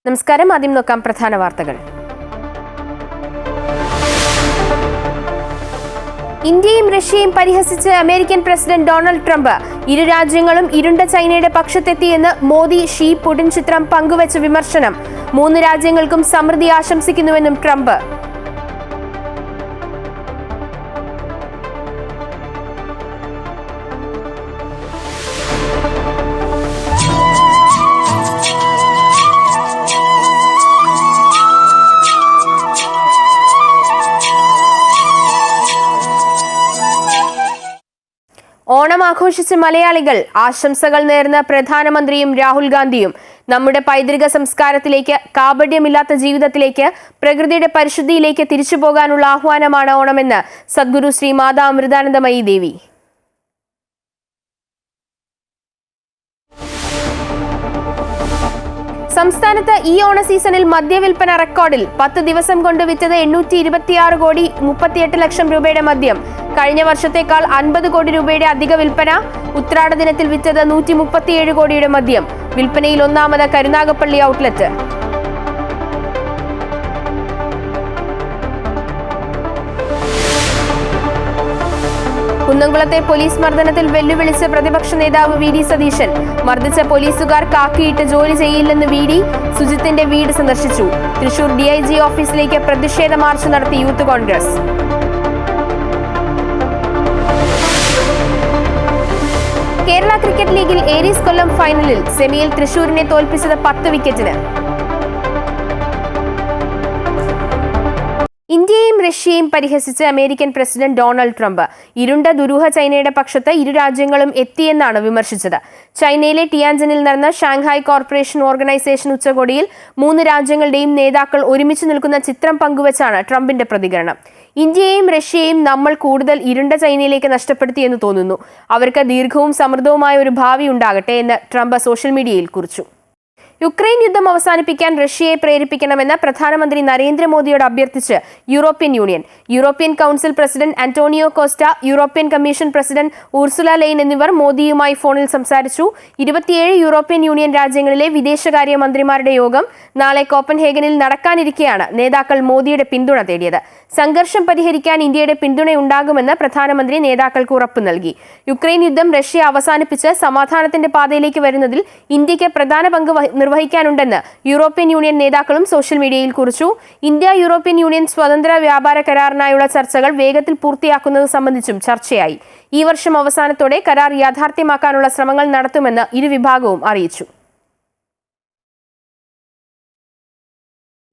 നമസ്കാരം. ആദ്യം നോക്കാം പ്രധാന വാർത്തകൾ. ഇന്ത്യയും റഷ്യയും പരിഹസിച്ച് അമേരിക്കൻ പ്രസിഡന്റ് ഡൊണാൾഡ് ട്രംപ്. ഇരു രാജ്യങ്ങളും ഇരുണ്ട ചൈനയുടെ പക്ഷത്തെത്തിയെന്ന് മോദി ഷീ പുടിൻ ചിത്രം പങ്കുവച്ച വിമർശനം. 3 രാജ്യങ്ങൾക്കും സമൃദ്ധി ആശംസിക്കുന്നുവെന്നും ട്രംപ്. ഓണം ആഘോഷിച്ച് മലയാളികൾ. ആശംസകൾ നേർന്ന പ്രധാനമന്ത്രിയും രാഹുൽ ഗാന്ധിയും. നമ്മുടെ പൈതൃക സംസ്കാരത്തിലേക്ക്, കാപട്യമില്ലാത്ത ജീവിതത്തിലേക്ക്, പ്രകൃതിയുടെ പരിശുദ്ധിയിലേക്ക് തിരിച്ചുപോകാനുള്ള ആഹ്വാനമാണ് ഓണമെന്ന് സദ്ഗുരു ശ്രീ മാതാ അമൃതാനന്ദമയി ദേവി. സംസ്ഥാനത്ത് ഈ ഓണ സീസണിൽ മദ്യവിൽപ്പന റെക്കോർഡിൽ. 10 ദിവസം കൊണ്ട് വിറ്റത് 826 കോടി 38 ലക്ഷം രൂപയുടെ മദ്യം. കഴിഞ്ഞ വർഷത്തേക്കാൾ 50 കോടി രൂപയുടെ അധിക വിൽപ്പന. ഉത്രാട ദിനത്തിൽ വിറ്റത് 137 കോടിയുടെ മദ്യം. വിൽപ്പനയിൽ ഒന്നാമത് കരുനാഗപ്പള്ളി ഔട്ട്ലെറ്റ്. കുന്നംകുളത്തെ പോലീസ് മർദ്ദനത്തിൽ വെല്ലുവിളിച്ച് പ്രതിപക്ഷ നേതാവ് വി.ഡി. സതീശൻ. മർദ്ദിച്ച പോലീസുകാർ കാക്കിയിട്ട് ജോലി ചെയ്യില്ലെന്ന് വി.ഡി. സുജിത്തിന്റെ വീട് സന്ദർശിച്ചു. തൃശൂർ DIG ഓഫീസിലേക്ക് പ്രതിഷേധ മാർച്ച് നടത്തി യൂത്ത് കോൺഗ്രസ്. കേരള ക്രിക്കറ്റ് ലീഗിൽ ഏരീസ് കൊല്ലം ഫൈനലിൽ. സെമിയിൽ തൃശൂരിനെ തോൽപ്പിച്ചത് 10 വിക്കറ്റിന്. ഇന്ത്യയും റഷ്യയും പരിഹസിച്ച് അമേരിക്കൻ പ്രസിഡന്റ് ഡൊണാൾഡ് ട്രംപ്. ഇരുണ്ട ദുരൂഹ ചൈനയുടെ പക്ഷത്ത് ഇരു രാജ്യങ്ങളും എത്തിയെന്നാണ് വിമർശിച്ചത്. ചൈനയിലെ ടിയാൻജിനിൽ നടന്ന ഷാങ്ഹായ് കോർപ്പറേഷൻ ഓർഗനൈസേഷൻ ഉച്ചകോടിയിൽ 3 രാജ്യങ്ങളുടെയും നേതാക്കൾ ഒരുമിച്ച് നിൽക്കുന്ന ചിത്രം പങ്കുവച്ചാണ് ട്രംപിന്റെ പ്രതികരണം. ഇന്ത്യയെയും റഷ്യയെയും നമ്മൾ കൂടുതൽ ഇരുണ്ട ചൈനയിലേക്ക് നഷ്ടപ്പെടുത്തിയെന്ന് തോന്നുന്നു. അവർക്ക് ദീർഘവും സമൃദ്ധവുമായ ഒരു ഭാവി ഉണ്ടാകട്ടെ എന്ന് ട്രംപ് സോഷ്യൽ മീഡിയയിൽ കുറിച്ചു. യുക്രൈൻ യുദ്ധം അവസാനിപ്പിക്കാൻ റഷ്യയെ പ്രേരിപ്പിക്കണമെന്ന് പ്രധാനമന്ത്രി നരേന്ദ്രമോദിയോട് അഭ്യർത്ഥിച്ച് European Union. European Council President Antonio Costa, European Commission President Ursula Leyen എന്നിവർ മോദിയുമായി ഫോണിൽ സംസാരിച്ചു. 27 യൂറോപ്യൻ യൂണിയൻ രാജ്യങ്ങളിലെ വിദേശകാര്യ മന്ത്രിമാരുടെ യോഗം നാളെ കോപ്പൻഹേഗനിൽ നടക്കാനിരിക്കെയാണ് നേതാക്കൾ മോദിയുടെ പിന്തുണ തേടിയത്. സംഘർഷം പരിഹരിക്കാൻ ഇന്ത്യയുടെ പിന്തുണയുണ്ടാകുമെന്ന് പ്രധാനമന്ത്രി നേതാക്കൾക്ക് ഉറപ്പു നൽകി. യുക്രൈൻ യുദ്ധം റഷ്യ അവസാനിപ്പിച്ച് സമാധാനത്തിന്റെ പാതയിലേക്ക് വരുന്നതിൽ ഇന്ത്യക്ക് പ്രധാന പങ്ക് നിർവഹിക്കാനുണ്ടെന്ന് യൂറോപ്യൻ യൂണിയൻ നേതാക്കളും സോഷ്യൽ മീഡിയയിൽ കുറിച്ചു. ഇന്ത്യ യൂറോപ്യൻ യൂണിയൻ സ്വതന്ത്ര വ്യാപാര കരാറിനായുള്ള ചർച്ചകൾ വേഗത്തിൽ പൂർത്തിയാക്കുന്നത് സംബന്ധിച്ചും ചർച്ചയായി. ഈ വർഷം അവസാനത്തോടെ കരാർ യാഥാർത്ഥ്യമാക്കാനുള്ള ശ്രമങ്ങൾ നടത്തുമെന്ന് ഇരുവിഭാഗവും അറിയിച്ചു.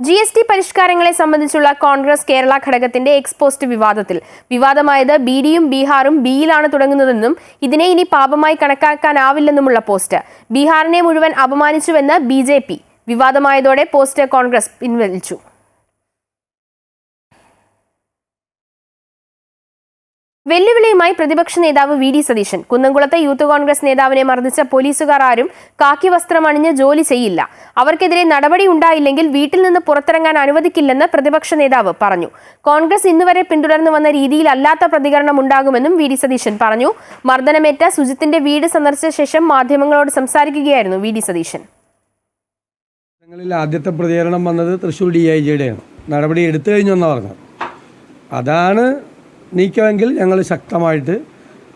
GST പരിഷ്കാരങ്ങളെ സംബന്ധിച്ചുള്ള കോൺഗ്രസ് കേരള ഘടകത്തിന്റെ എക്സ്പോസ്റ്റ് വിവാദത്തിൽ. വിവാദമായത് BDയും ബീഹാറും ബിയിലാണ് തുടങ്ങുന്നതെന്നും ഇതിനെ ഇനി പാപമായി കണക്കാക്കാനാവില്ലെന്നുമുള്ള പോസ്റ്റ്. ബീഹാറിനെ മുഴുവൻ അപമാനിച്ചുവെന്ന് BJP. വിവാദമായതോടെ പോസ്റ്റ് കോൺഗ്രസ് പിൻവലിച്ചു. വെല്ലുവിളിയുമായി പ്രതിപക്ഷ നേതാവ് വി.ഡി. സതീശൻ. കുന്നംകുളത്തെ യൂത്ത് കോൺഗ്രസ് നേതാവിനെ മർദ്ദിച്ച പോലീസുകാർ ആരും കാക്കി വസ്ത്രമണിഞ്ഞ് ജോലി ചെയ്യില്ല. അവർക്കെതിരെ നടപടി ഉണ്ടായില്ലെങ്കിൽ വീട്ടിൽ നിന്ന് പുറത്തിറങ്ങാൻ അനുവദിക്കില്ലെന്ന് പ്രതിപക്ഷ നേതാവ് പറഞ്ഞു. കോൺഗ്രസ് ഇന്നുവരെ പിന്തുടർന്നു വന്ന രീതിയിലല്ലാത്ത പ്രതികരണം ഉണ്ടാകുമെന്നും വി.ഡി. സതീശൻ പറഞ്ഞു. മർദ്ദനമേറ്റ സുജിത്തിന്റെ വീട് സന്ദർശിച്ച ശേഷം മാധ്യമങ്ങളോട് സംസാരിക്കുകയായിരുന്നു വി.ഡി. സതീശൻ. ആദ്യത്തെ പ്രതികരണം വന്നത് തൃശൂർ DIGയുടെയാണ്. നടപടി എടുത്തു കഴിഞ്ഞെന്ന് പറഞ്ഞത്. അതാണ് നീക്കമെങ്കിൽ ഞങ്ങൾ ശക്തമായിട്ട്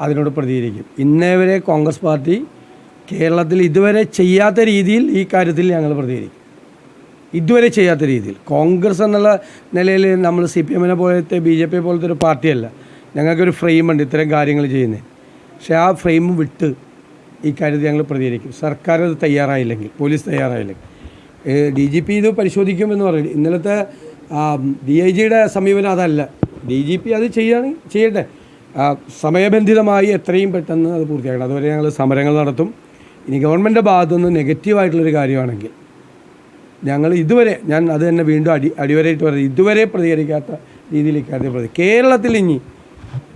അതിനോട് പ്രതികരിക്കും. ഇന്നേവരെ കോൺഗ്രസ് പാർട്ടി കേരളത്തിൽ ഇതുവരെ ചെയ്യാത്ത രീതിയിൽ ഈ കാര്യത്തിൽ ഞങ്ങൾ പ്രതികരിക്കും. ഇതുവരെ ചെയ്യാത്ത രീതിയിൽ. കോൺഗ്രസ് എന്നുള്ള നിലയിൽ നമ്മൾ CPMനെ പോലത്തെ BJP പോലത്തെ ഒരു പാർട്ടിയല്ല. ഞങ്ങൾക്കൊരു ഫ്രെയിമുണ്ട് ഇത്തരം കാര്യങ്ങൾ ചെയ്യുന്നത്. പക്ഷേ ആ ഫ്രെയിം വിട്ട് ഈ കാര്യത്തിൽ ഞങ്ങൾ പ്രതികരിക്കും. സർക്കാർ അത് തയ്യാറായില്ലെങ്കിൽ, പോലീസ് തയ്യാറായില്ലെങ്കിൽ. DGP ഇത് പരിശോധിക്കുമെന്ന് പറഞ്ഞു. ഇന്നലത്തെ DIGയുടെ സമീപനം അതല്ല. DGP അത് ചെയ്യട്ടെ. സമയബന്ധിതമായി എത്രയും പെട്ടെന്ന് അത് പൂർത്തിയാക്കണം. അതുവരെ ഞങ്ങൾ സമരങ്ങൾ നടത്തും. ഇനി ഗവൺമെൻറ്റിൻ്റെ ഭാഗത്തുനിന്ന് നെഗറ്റീവായിട്ടുള്ളൊരു കാര്യമാണെങ്കിൽ ഞങ്ങൾ ഇതുവരെ, ഞാൻ അത് തന്നെ വീണ്ടും അടിവരയിട്ട് പറയുന്നത്, ഇതുവരെ പ്രതികരിക്കാത്ത രീതിയിലേക്ക് കേരളത്തിൽ ഇനി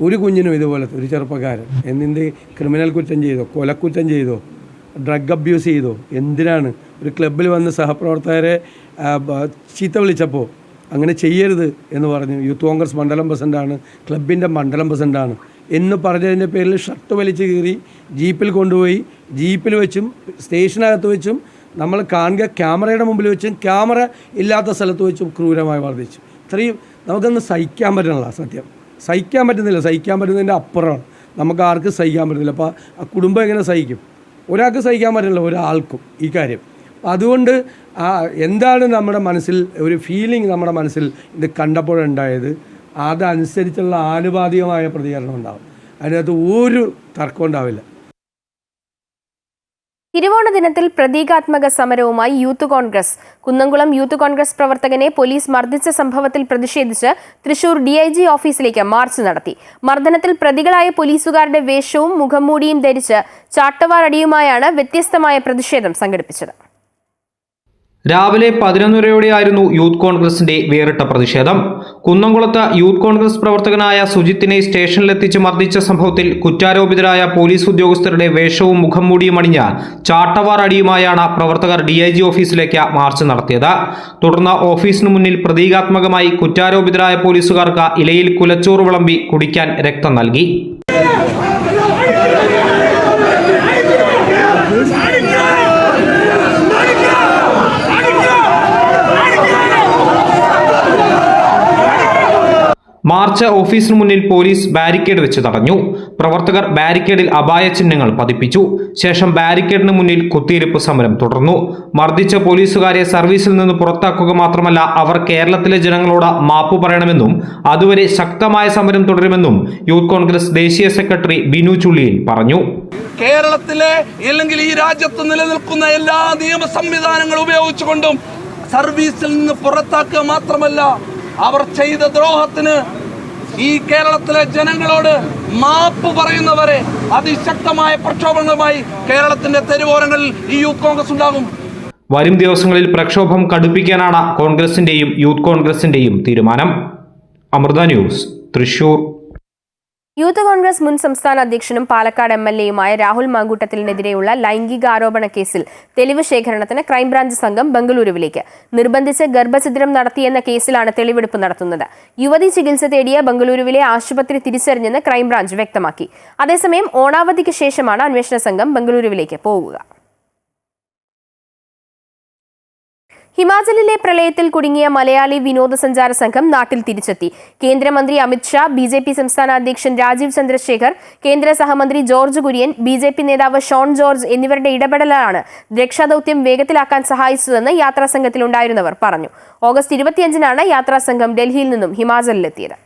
ഒരു കുഞ്ഞിനും ഇതുപോലത്തെ ഒരു ചെറുപ്പക്കാരൻ എന്തിൻ്റെ ക്രിമിനൽ കുറ്റം ചെയ്തോ, കൊലക്കുറ്റം ചെയ്തോ, ഡ്രഗ് അബ്യൂസ് ചെയ്തോ, എന്തിനാണ് ഒരു ക്ലബ്ബിൽ വന്ന് സഹപ്രവർത്തകരെ ചീത്ത വിളിച്ചപ്പോൾ അങ്ങനെ ചെയ്യരുത് എന്ന് പറഞ്ഞു. യൂത്ത് കോൺഗ്രസ് മണ്ഡലം പ്രസിഡൻ്റാണ്, ക്ലബിൻ്റെ മണ്ഡലം പ്രസിഡൻ്റാണ് എന്ന് പറഞ്ഞതിൻ്റെ പേരിൽ ഷർട്ട് വലിച്ച് കീറി ജീപ്പിൽ കൊണ്ടുപോയി, ജീപ്പിൽ വെച്ചും സ്റ്റേഷനകത്ത് വെച്ചും നമ്മൾ കാണുക ക്യാമറയുടെ മുമ്പിൽ വെച്ചും ക്യാമറ ഇല്ലാത്ത സ്ഥലത്ത് വെച്ചും ക്രൂരമായി വർദ്ധിച്ചു. ഇത്രയും നമുക്കൊന്നും സഹിക്കാൻ പറ്റണില്ല. സത്യം സഹിക്കാൻ പറ്റുന്നില്ല. സഹിക്കാൻ പറ്റുന്നതിൻ്റെ അപ്പുറമാണ്. നമുക്ക് ആർക്കും സഹിക്കാൻ പറ്റുന്നില്ല. അപ്പോൾ ആ കുടുംബം എങ്ങനെ സഹിക്കും? ഒരാൾക്ക് സഹിക്കാൻ പറ്റുന്നില്ല, ഒരാൾക്കും ഈ കാര്യം. അതുകൊണ്ട് എന്താണ് നമ്മുടെ മനസ്സിൽ ഒരു ഫീലിംഗ് നമ്മുടെ മനസ്സിൽ ഇത് കണ്ടപ്പോഴുണ്ടായത്, അതനുസരിച്ചുള്ള ആനുപാതികമായ പ്രതികരണം ഉണ്ടാകും. അതിനകത്ത് ഒരു തർക്കം ഉണ്ടാവില്ല. തിരുവോണ ദിനത്തിൽ പ്രതീകാത്മക സമരവുമായി യൂത്ത് കോൺഗ്രസ്. കുന്നംകുളം യൂത്ത് കോൺഗ്രസ് പ്രവർത്തകനെ പോലീസ് മർദ്ദിച്ച സംഭവത്തിൽ പ്രതിഷേധിച്ച് തൃശൂർ DIG ഓഫീസിലേക്ക് മാർച്ച് നടത്തി. മർദ്ദനത്തിൽ പ്രതികളായ പോലീസുകാരുടെ വേഷവും മുഖംമൂടിയും ധരിച്ച് ചാട്ടവാർ അടിയുമായാണ് വ്യത്യസ്തമായ പ്രതിഷേധം സംഘടിപ്പിച്ചത്. രാവിലെ 11:30യോടെയായിരുന്നു യൂത്ത് കോൺഗ്രസിന്റെ വേറിട്ട പ്രതിഷേധം. കുന്നംകുളത്ത് യൂത്ത് കോൺഗ്രസ് പ്രവർത്തകനായ സുജിത്തിനെ സ്റ്റേഷനിലെത്തിച്ച് മർദ്ദിച്ച സംഭവത്തിൽ കുറ്റാരോപിതരായ പോലീസ് ഉദ്യോഗസ്ഥരുടെ വേഷവും മുഖംമൂടിയും അണിഞ്ഞ് ചാട്ടവാർ അടിയുമായാണ് പ്രവർത്തകർ DIG ഓഫീസിലേക്ക് മാർച്ച് നടത്തിയത്. തുടർന്ന് ഓഫീസിന് മുന്നിൽ പ്രതീകാത്മകമായി കുറ്റാരോപിതരായ പോലീസുകാർക്ക് ഇലയിൽ കുലച്ചോറ് വിളമ്പി കുടിക്കാൻ രക്തം നൽകി. മാർച്ച് ഓഫീസിന് മുന്നിൽ പോലീസ് ബാരിക്കേഡ് വെച്ച് തടഞ്ഞു. പ്രവർത്തകർ ബാരിക്കേഡിൽ അപായ ചിഹ്നങ്ങൾ പതിപ്പിച്ചു. ശേഷം ബാരിക്കേഡിന് മുന്നിൽ കുത്തിയിരിപ്പ് സമരം തുടർന്നു. മർദ്ദിച്ച പോലീസുകാരെ സർവീസിൽ നിന്ന് പുറത്താക്കുക മാത്രമല്ല, അവർ കേരളത്തിലെ ജനങ്ങളോട് മാപ്പ് പറയണമെന്നും അതുവരെ ശക്തമായ സമരം തുടരുമെന്നും യൂത്ത് കോൺഗ്രസ് ദേശീയ സെക്രട്ടറി ബിനു ചുള്ളിയിൽ പറഞ്ഞു. കേരളത്തിലെ അല്ലെങ്കിൽ ഈ രാജ്യത്ത് നിലനിൽക്കുന്ന എല്ലാ നിയമ സംവിധാനങ്ങളും ഉപയോഗിച്ചുകൊണ്ടും സർവീസിൽ നിന്ന് പുറത്താക്കുക മാത്രമല്ല, അവർ ചെയ്ത ദ്രോഹത്തിന് ഈ കേരളത്തിലെ ജനങ്ങളോട് മാപ്പ് പറയുന്നവരെ അതിശക്തമായ പ്രക്ഷോഭങ്ങളുമായി കേരളത്തിന്റെ തെരുവോരങ്ങളിൽ ഈ യൂത്ത് കോൺഗ്രസ് ഉണ്ടാകും. വരും ദിവസങ്ങളിൽ പ്രക്ഷോഭം കടുപ്പിക്കാനാണ് കോൺഗ്രസിന്റെയും യൂത്ത് കോൺഗ്രസിന്റെയും തീരുമാനം. അമൃത ന്യൂസ്, തൃശൂർ. യൂത്ത് കോൺഗ്രസ് മുൻ സംസ്ഥാന അധ്യക്ഷനും പാലക്കാട് MLAയുമായ രാഹുൽ മാങ്കൂട്ടത്തിനെതിരെയുള്ള ലൈംഗികാരോപണ കേസിൽ തെളിവ് ശേഖരണത്തിന് ക്രൈംബ്രാഞ്ച് സംഘം ബംഗളൂരുവിലേക്ക്. നിർബന്ധിച്ച് ഗർഭഛിദ്രം നടത്തിയെന്ന കേസിലാണ് തെളിവെടുപ്പ് നടത്തുന്നത്. യുവതി ചികിത്സ തേടിയ ബംഗളൂരുവിലെ ആശുപത്രി തിരിച്ചറിഞ്ഞെന്ന് ക്രൈംബ്രാഞ്ച് വ്യക്തമാക്കി. അതേസമയം ഓണാവധിക്ക് ശേഷമാണ് അന്വേഷണ സംഘം ബംഗളൂരുവിലേക്ക് പോകുക. ഹിമാചലിലെ പ്രളയത്തിൽ കുടുങ്ങിയ മലയാളി വിനോദസഞ്ചാര സംഘം നാട്ടിൽ തിരിച്ചെത്തി. കേന്ദ്രമന്ത്രി അമിത്ഷാ, BJP സംസ്ഥാന അധ്യക്ഷൻ രാജീവ് ചന്ദ്രശേഖർ, കേന്ദ്ര സഹമന്ത്രി ജോർജ് കുര്യൻ, BJP നേതാവ് ഷോൺ ജോർജ് എന്നിവരുടെ ഇടപെടലാണ് രക്ഷാദൌത്യം വേഗത്തിലാക്കാൻ സഹായിച്ചതെന്ന് യാത്രാസംഘത്തിലുണ്ടായിരുന്നവർ പറഞ്ഞു. ഓഗസ്റ്റ് 25-നാണ് യാത്രാസംഘം ഡൽഹിയിൽ നിന്നും ഹിമാചലിലെത്തിയത്.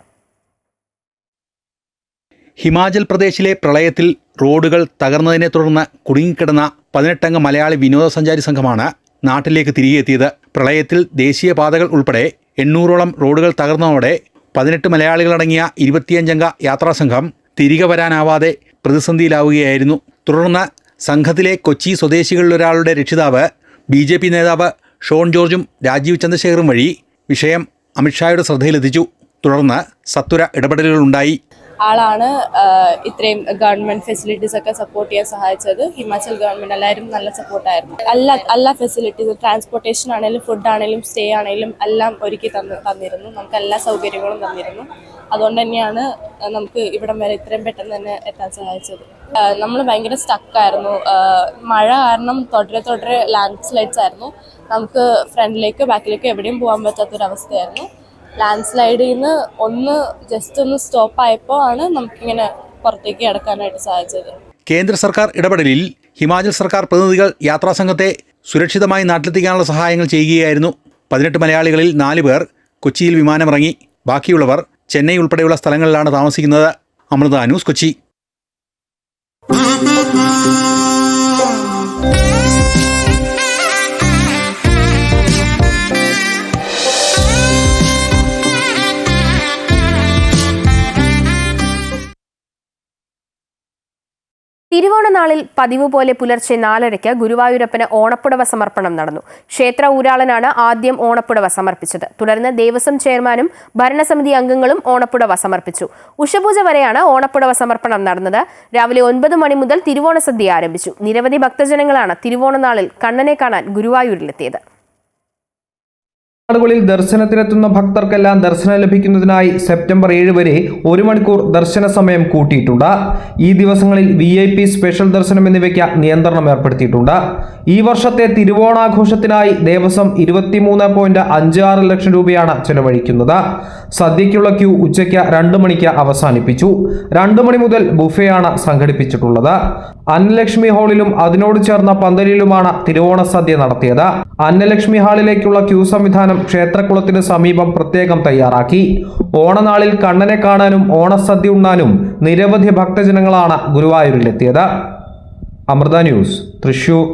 ഹിമാചൽ പ്രദേശിലെ പ്രളയത്തിൽ റോഡുകൾ തകർന്നതിനെ തുടർന്ന് കുടുങ്ങിക്കിടന്ന 18-അംഗ മലയാളി വിനോദസഞ്ചാരി സംഘമാണ് നാട്ടിലേക്ക് തിരികെ എത്തിയത്. പ്രളയത്തിൽ ദേശീയപാതകൾ ഉൾപ്പെടെ 800ഓളം റോഡുകൾ തകർന്നതോടെ 18 മലയാളികളടങ്ങിയ 25-അംഗ യാത്രാസംഘം തിരികെ വരാനാവാതെ പ്രതിസന്ധിയിലാവുകയായിരുന്നു. തുടർന്ന് സംഘത്തിലെ കൊച്ചി സ്വദേശികളിലൊരാളുടെ രക്ഷിതാവ് BJP നേതാവ് ഷോൺ ജോർജും രാജീവ് ചന്ദ്രശേഖറും വഴി വിഷയം അമിത്ഷായുടെ ശ്രദ്ധയിലെത്തിച്ചു. തുടർന്ന് സത്വര ഇടപെടലുകളുണ്ടായി. ആളാണ് ഇത്രയും ഗവൺമെന്റ് ഫെസിലിറ്റീസ് ഒക്കെ സപ്പോർട്ട് ചെയ്യാൻ സഹായിച്ചത്. ഹിമാചൽ ഗവൺമെന്റ് എല്ലാവരും നല്ല സപ്പോർട്ടായിരുന്നു. എല്ലാ ഫെസിലിറ്റീസ്, ട്രാൻസ്പോർട്ടേഷൻ ആണെങ്കിലും ഫുഡ് ആണെങ്കിലും സ്റ്റേ ആണെങ്കിലും എല്ലാം ഒരുക്കി തന്നിരുന്നു. നമുക്ക് എല്ലാ സൗകര്യങ്ങളും തന്നിരുന്നു. അതുകൊണ്ട് തന്നെയാണ് നമുക്ക് ഇവിടം വരെ ഇത്രയും പെട്ടെന്ന് തന്നെ എത്താൻ സഹായിച്ചത്. നമ്മൾ ഭയങ്കര സ്റ്റക്കായിരുന്നു. മഴ കാരണം തുടരെ ലാൻഡ് സ്ലൈഡ്സ് ആയിരുന്നു. നമുക്ക് ഫ്രണ്ടിലേക്ക് ബാക്കിലേക്ക് എവിടെയും പോകാൻ പറ്റാത്തൊരവസ്ഥയായിരുന്നു. ലാൻഡ് സ്ലൈഡിൽ നിന്ന് ഒന്ന് സ്റ്റോപ്പായപ്പോൾ ആണ് നമുക്കിങ്ങനെ പുറത്തേക്ക് കിടക്കാനായിട്ട് സാധിച്ചത്. കേന്ദ്ര സർക്കാർ ഇടപെടലിൽ ഹിമാചൽ സർക്കാർ പ്രതിനിധികൾ യാത്രാസംഘത്തെ സുരക്ഷിതമായി നാട്ടിലെത്തിക്കാനുള്ള സഹായങ്ങൾ ചെയ്യുകയായിരുന്നു. 18 മലയാളികളിൽ 4 പേർ കൊച്ചിയിൽ വിമാനമിറങ്ങി. ബാക്കിയുള്ളവർ ചെന്നൈ ഉൾപ്പെടെയുള്ള സ്ഥലങ്ങളിലാണ് താമസിക്കുന്നത്. അമൃത ന്യൂസ്, കൊച്ചി. തിരുവോണ നാളിൽ പതിവ് പോലെ പുലർച്ചെ 4:30 ഗുരുവായൂരപ്പന് ഓണപ്പുടവ സമർപ്പണം നടന്നു. ക്ഷേത്ര ഊരാളനാണ് ആദ്യം ഓണപ്പുടവ സമർപ്പിച്ചത്. തുടർന്ന് ദേവസ്വം ചെയർമാനും ഭരണസമിതി അംഗങ്ങളും ഓണപ്പുടവ സമർപ്പിച്ചു. ഉഷപൂജ വരെയാണ് ഓണപ്പുടവ സമർപ്പണം നടന്നത്. രാവിലെ 9 മണി മുതൽ തിരുവോണ സദ്യ ആരംഭിച്ചു. നിരവധി ഭക്തജനങ്ങളാണ് തിരുവോണ നാളിൽ കണ്ണനെ കാണാൻ ഗുരുവായൂരിലെത്തിയത്. നാടുകളിൽ ദർശനത്തിനെത്തുന്ന ഭക്തർക്കെല്ലാം ദർശനം ലഭിക്കുന്നതിനായി സെപ്റ്റംബർ 7 വരെ 1 മണിക്കൂർ ദർശന സമയം കൂട്ടിയിട്ടുണ്ട്. ഈ ദിവസങ്ങളിൽ VIP സ്പെഷ്യൽ ദർശനം എന്നിവയ്ക്ക് നിയന്ത്രണം ഏർപ്പെടുത്തിയിട്ടുണ്ട്. ഈ വർഷത്തെ തിരുവോണാഘോഷത്തിനായി ദേവസ്വം 23.56 ലക്ഷം രൂപയാണ് ചെലവഴിക്കുന്നത്. സദ്യയ്ക്കുള്ള ക്യൂ ഉച്ചയ്ക്ക് 2 മണിക്ക് അവസാനിപ്പിച്ചു. 2 മണി മുതൽ ബുഫെയാണ് സംഘടിപ്പിച്ചിട്ടുള്ളത്. അന്നലക്ഷ്മി ഹാളിലും അതിനോട് ചേർന്ന പന്തലിലുമാണ് തിരുവോണ സദ്യ നടത്തിയത്. അന്നലക്ഷ്മി ഹാളിലേക്കുള്ള ക്യൂ സംവിധാനം ക്ഷേത്രക്കുളത്തിന് സമീപം പ്രത്യേകം തയ്യാറാക്കി. ഓണനാളിൽ കണ്ണനെ കാണാനും ഓണസദ്യ ഉണ്ണാനും നിരവധി ഭക്തജനങ്ങളാണ് ഗുരുവായൂരിലെത്തിയത്. അമൃത ന്യൂസ്, തൃശൂർ.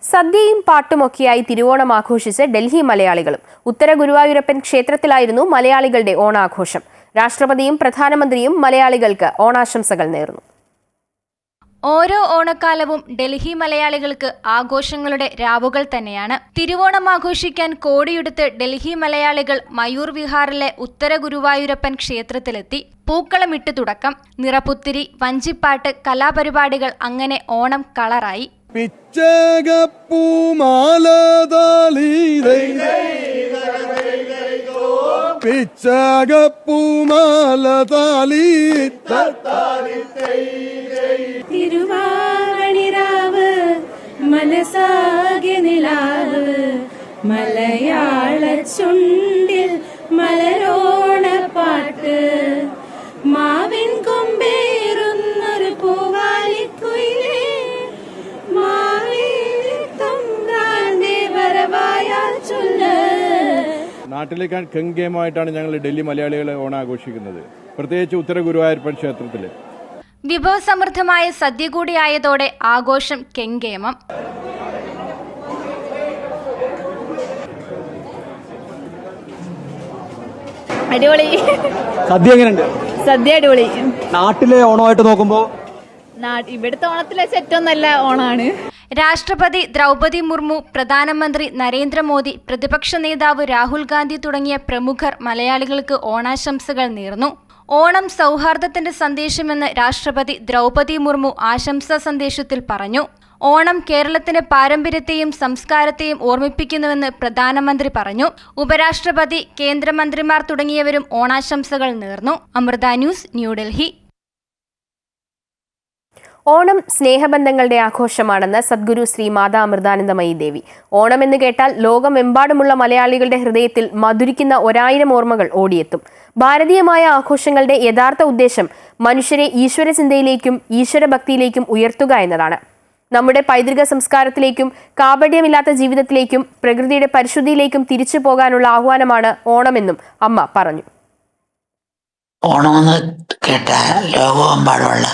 സദ്യയും പാട്ടുമൊക്കെയായി തിരുവോണം ആഘോഷിച്ച് ഡൽഹി മലയാളികളും. ഉത്തര ഗുരുവായൂരപ്പൻ ക്ഷേത്രത്തിലായിരുന്നു മലയാളികളുടെ ഓണാഘോഷം. രാഷ്ട്രപതിയും പ്രധാനമന്ത്രിയും മലയാളികൾക്ക് ഓണാശംസകൾ നേർന്നു. ഓരോ ഓണക്കാലവും ഡൽഹി മലയാളികൾക്ക് ആഘോഷങ്ങളുടെ രാവുകൾ തന്നെയാണ്. തിരുവോണം ആഘോഷിക്കാൻ കോടിയെടുത്ത് ഡൽഹി മലയാളികൾ മയൂർ വിഹാറിലെ ഉത്തര ഗുരുവായൂരപ്പൻ ക്ഷേത്രത്തിലെത്തി. പൂക്കളമിട്ട് തുടക്കം, നിറപുത്തിരി, വഞ്ചിപ്പാട്ട്, കലാപരിപാടികൾ, അങ്ങനെ ഓണം കളറായി. തിരുവാണിരാവ് മനസാകെ നിലാവ്, മലയാള ചുണ്ടിൽ മലരോണപ്പാട്ട്, മാവിൻ കൊമ്പേറുന്നൊരു പൂവാലിക്കുയിലേ, മാവേലിത്തമ്പ്രാന്റെ വരവായാൽ ചൊല്ല്. നാട്ടിലേക്ക് കെങ്കേമായിട്ടാണ് ഞങ്ങൾ ഡൽഹി മലയാളികളെ ഓണം ആഘോഷിക്കുന്നത്, പ്രത്യേകിച്ച് ഉത്തര ഗുരുവായൂരപ്പൻ ക്ഷേത്രത്തിൽ. വിഭവസമൃദ്ധമായ സദ്യ കൂടിയായതോടെ ആഘോഷം കെങ്കേമം. അടിപൊളി. സദ്യ എങ്ങനെയുണ്ട്? സദ്യ അടിപൊളി. നാട്ടിലെ ഓണമായിട്ട് നോക്കുമ്പോൾ ഇവിടുത്തെ ഓണത്തിലെ ഏറ്റവും നല്ല ഓണാണ്. രാഷ്ട്രപതി ദ്രൗപദി മുർമു, പ്രധാനമന്ത്രി നരേന്ദ്രമോദി, പ്രതിപക്ഷ നേതാവ് രാഹുൽ ഗാന്ധി തുടങ്ങിയ പ്രമുഖർ മലയാളികൾക്ക് ഓണാശംസകൾ നേർന്നു. ഓണം സൗഹാർദ്ദത്തിന്റെ സന്ദേശമെന്ന് രാഷ്ട്രപതി ദ്രൗപദി മുർമു ആശംസാ സന്ദേശത്തിൽ പറഞ്ഞു. ഓണം കേരളത്തിന്റെ പാരമ്പര്യത്തെയും സംസ്കാരത്തെയും ഓർമ്മിപ്പിക്കുന്നുവെന്ന് പ്രധാനമന്ത്രി പറഞ്ഞു. ഉപരാഷ്ട്രപതി, കേന്ദ്രമന്ത്രിമാർ തുടങ്ങിയവരും ഓണാശംസകൾ നേർന്നു. അമൃത ന്യൂസ്, ന്യൂഡൽഹി. ഓണം സ്നേഹബന്ധങ്ങളുടെ ആഘോഷമാണെന്ന് സദ്ഗുരു ശ്രീ മാതാ അമൃതാനന്ദമയി ദേവി. ഓണം എന്ന് കേട്ടാൽ ലോകമെമ്പാടുമുള്ള മലയാളികളുടെ ഹൃദയത്തിൽ മധുരിക്കുന്ന 1000 ഓർമ്മകൾ ഓടിയെത്തും. ഭാരതീയമായ ആഘോഷങ്ങളുടെ യഥാർത്ഥ ഉദ്ദേശം മനുഷ്യരെ ഈശ്വരചിന്തയിലേക്കും ഈശ്വരഭക്തിയിലേക്കും ഉയർത്തുക എന്നതാണ്. നമ്മുടെ പൈതൃക സംസ്കാരത്തിലേക്കും കാപട്യമില്ലാത്ത ജീവിതത്തിലേക്കും പ്രകൃതിയുടെ പരിശുദ്ധിയിലേക്കും തിരിച്ചു പോകാനുള്ള ആഹ്വാനമാണ് ഓണമെന്നും അമ്മ പറഞ്ഞു. ഓണമെന്ന് കേട്ടാൽ ലോകമെമ്പാടുമുള്ള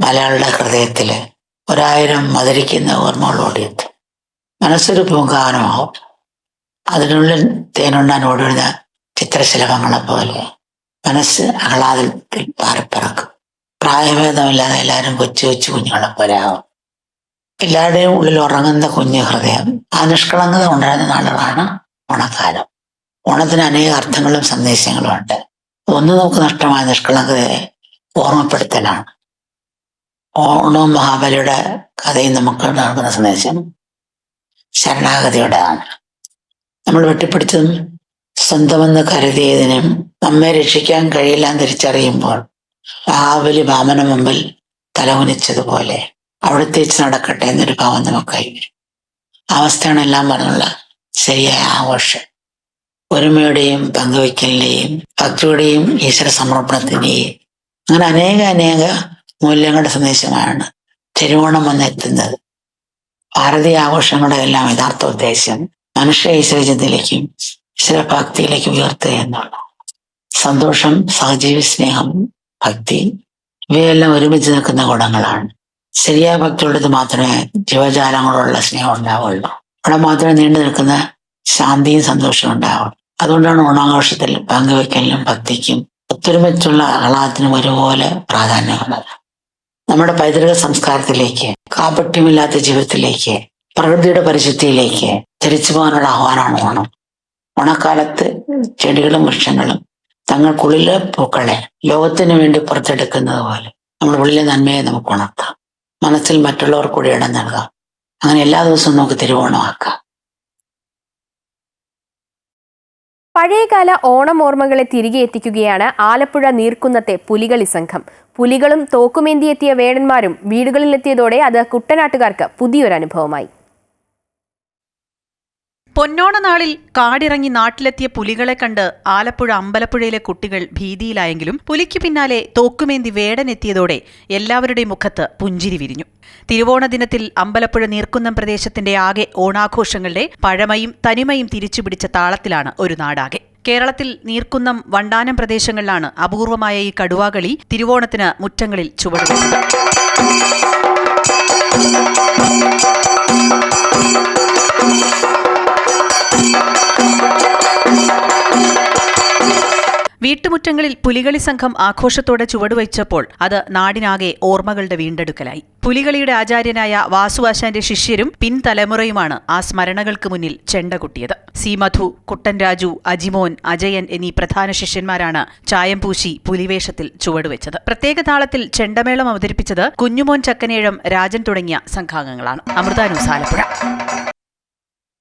മലയാളിയുടെ ഹൃദയത്തിൽ 1000 മധുരിക്കുന്ന ഓർമ്മകൾ ഓടിയെത്തും. മനസ്സൊരു പൂങ്കാവനമാവും. അതിനുള്ളിൽ തേനുണ്ണാൻ ഓടിവിടുന്ന ചിത്രശലഭങ്ങളെ പോലെ മനസ്സ് ആഹ്ലാദത്തിൽ പാറിപ്പിറക്കും. പ്രായഭേദമില്ലാതെ എല്ലാവരും കൊച്ചു കൊച്ചു കുഞ്ഞുങ്ങളെ പോലെ ആവും. എല്ലാവരുടെയും ഉള്ളിൽ ഉറങ്ങുന്ന കുഞ്ഞു ഹൃദയം. ആ നിഷ്കളങ്കത ഉണ്ടായിരുന്ന നാളുകളാണ് ഓണക്കാലം. ഓണത്തിന് അനേക അർത്ഥങ്ങളും സന്ദേശങ്ങളും ഉണ്ട്. ഒന്ന് നമുക്ക് നഷ്ടമായ നിഷ്കളങ്കതയെ ഓർമ്മപ്പെടുത്തലാണ്. ഓണവും മഹാബലിയുടെ കഥയും നമുക്ക് നൽകുന്ന സന്ദേശം ശരണാഗതിയുടേതാണ്. നമ്മൾ വെട്ടിപ്പിടിച്ചതും സ്വന്തമെന്ന് കരുതിയതിനും നമ്മെ രക്ഷിക്കാൻ കഴിയില്ലാന്ന് തിരിച്ചറിയുമ്പോൾ മഹാബലി വാമന മുമ്പിൽ തലകുനിച്ചതുപോലെ അവിടത്തേച്ച് നടക്കട്ടെ എന്നൊരു ഭാവം നമുക്കായി വരും. അവസ്ഥയാണ് എല്ലാം പറഞ്ഞുള്ള ശരിയായ ആഘോഷം. ഒരുമയുടെയും പങ്കുവയ്ക്കലിന്റെയും ഭക്തിയുടെയും ഈശ്വര സമർപ്പണത്തിന്റെയും അങ്ങനെ അനേക മൂല്യങ്ങളുടെ സന്ദേശമാണ് തിരുവോണം വന്നെത്തുന്നത്. ഭാരതീയ ആഘോഷങ്ങളുടെ എല്ലാം യഥാർത്ഥ ഉദ്ദേശം മനുഷ്യ ഈശ്വരചിന്തയിലേക്കും ഈശ്വരഭക്തിയിലേക്കും ഉയർത്തുക എന്നുള്ള സന്തോഷം, സഹജീവി സ്നേഹം, ഭക്തി ഇവയെല്ലാം ഒരുമിച്ച് നിൽക്കുന്ന ഗുണങ്ങളാണ്. ശരിയായ ഭക്തിയുള്ളത് മാത്രമേ ജീവജാലങ്ങളോടുള്ള സ്നേഹം ഉണ്ടാവുള്ളൂ. അവിടെ മാത്രമേ നീണ്ടു നിൽക്കുന്ന ശാന്തിയും സന്തോഷവും ഉണ്ടാവുള്ളൂ. അതുകൊണ്ടാണ് ഓണാഘോഷത്തിൽ പങ്കുവയ്ക്കലിനും ഭക്തിക്കും ഒത്തൊരുമിച്ചുള്ള ആഹ്ലാദത്തിനും ഒരുപോലെ പ്രാധാന്യമുള്ളത്. നമ്മുടെ പൈതൃക സംസ്കാരത്തിലേക്ക്, കാപട്യമില്ലാത്ത ജീവിതത്തിലേക്ക്, പ്രകൃതിയുടെ പരിശുദ്ധിയിലേക്ക് തിരിച്ചു പോകാനുള്ള ആഹ്വാനമാണ് ഓണം. ഓണക്കാലത്ത് ചെടികളും വൃക്ഷങ്ങളും തങ്ങൾക്കുള്ളിലെ പൂക്കളെ ലോകത്തിന് വേണ്ടി പുറത്തെടുക്കുന്നത് പോലെ നമ്മുടെ ഉള്ളിലെ നന്മയെ നമുക്ക് ഉണർത്താം. മനസ്സിൽ മറ്റുള്ളവർ കൂടി ഇടം നൽകാം. അങ്ങനെ എല്ലാ ദിവസവും നമുക്ക് തിരുവോണമാക്കാം. പഴയകാല ഓണം ഓർമ്മകളെ തിരികെ എത്തിക്കുകയാണ് ആലപ്പുഴ നീർക്കുന്നത്തെ പുലികളി സംഘം. പുലികളും തോക്കുമേന്തിയെത്തിയ വേടന്മാരും വീടുകളിലെത്തിയതോടെ അത് കുട്ടനാട്ടുകാർക്ക് പുതിയൊരു അനുഭവമായി. പൊന്നോണ നാളിൽ കാടിറങ്ങി നാട്ടിലെത്തിയ പുലികളെ കണ്ട് ആലപ്പുഴ അമ്പലപ്പുഴയിലെ കുട്ടികൾ ഭീതിയിലായെങ്കിലും പുലിക്കു പിന്നാലെ തോക്കുമേന്തി വേടനെത്തിയതോടെ എല്ലാവരുടെയും മുഖത്ത് പുഞ്ചിരി വിരിഞ്ഞു. തിരുവോണ ദിനത്തിൽ അമ്പലപ്പുഴ നീർക്കുന്നം പ്രദേശത്തിന്റെ ആകെ ഓണാഘോഷങ്ങളുടെ പഴമയും തനിമയും തിരിച്ചുപിടിച്ച താളത്തിലാണ് ഒരു നാടാകെ. കേരളത്തിൽ നീർക്കുന്നം, വണ്ടാനം പ്രദേശങ്ങളിലാണ് അപൂർവമായ ഈ കടുവാകളി തിരുവോണത്തിന് മുറ്റങ്ങളിൽ ചുവടുവെച്ചത്. വീട്ടുമുറ്റങ്ങളിൽ പുലികളി സംഘം ആഘോഷത്തോടെ ചുവടുവെച്ചപ്പോൾ അത് നാടിനാകെ ഓർമ്മകളുടെ വീണ്ടെടുക്കലായി. പുലികളിയുടെ ആചാര്യനായ വാസുവാശാന്റെ ശിഷ്യരും പിൻതലമുറയുമാണ് ആ സ്മരണകൾക്ക് മുന്നിൽ ചെണ്ടകുട്ടിയത്. സി മധു, കുട്ടൻ രാജു, അജിമോൻ, അജയൻ എന്നീ പ്രധാന ശിഷ്യന്മാരാണ് ചായം പൂശി പുലിവേഷത്തിൽ ചുവടുവെച്ചത്. പ്രത്യേക താളത്തിൽ ചെണ്ടമേളം അവതരിപ്പിച്ചത് കുഞ്ഞുമോൻ ചക്കനേഴം, രാജൻ തുടങ്ങിയ സംഘാംഗങ്ങളാണ്. അമൃത ന്യൂസ്, ആലപ്പുഴ.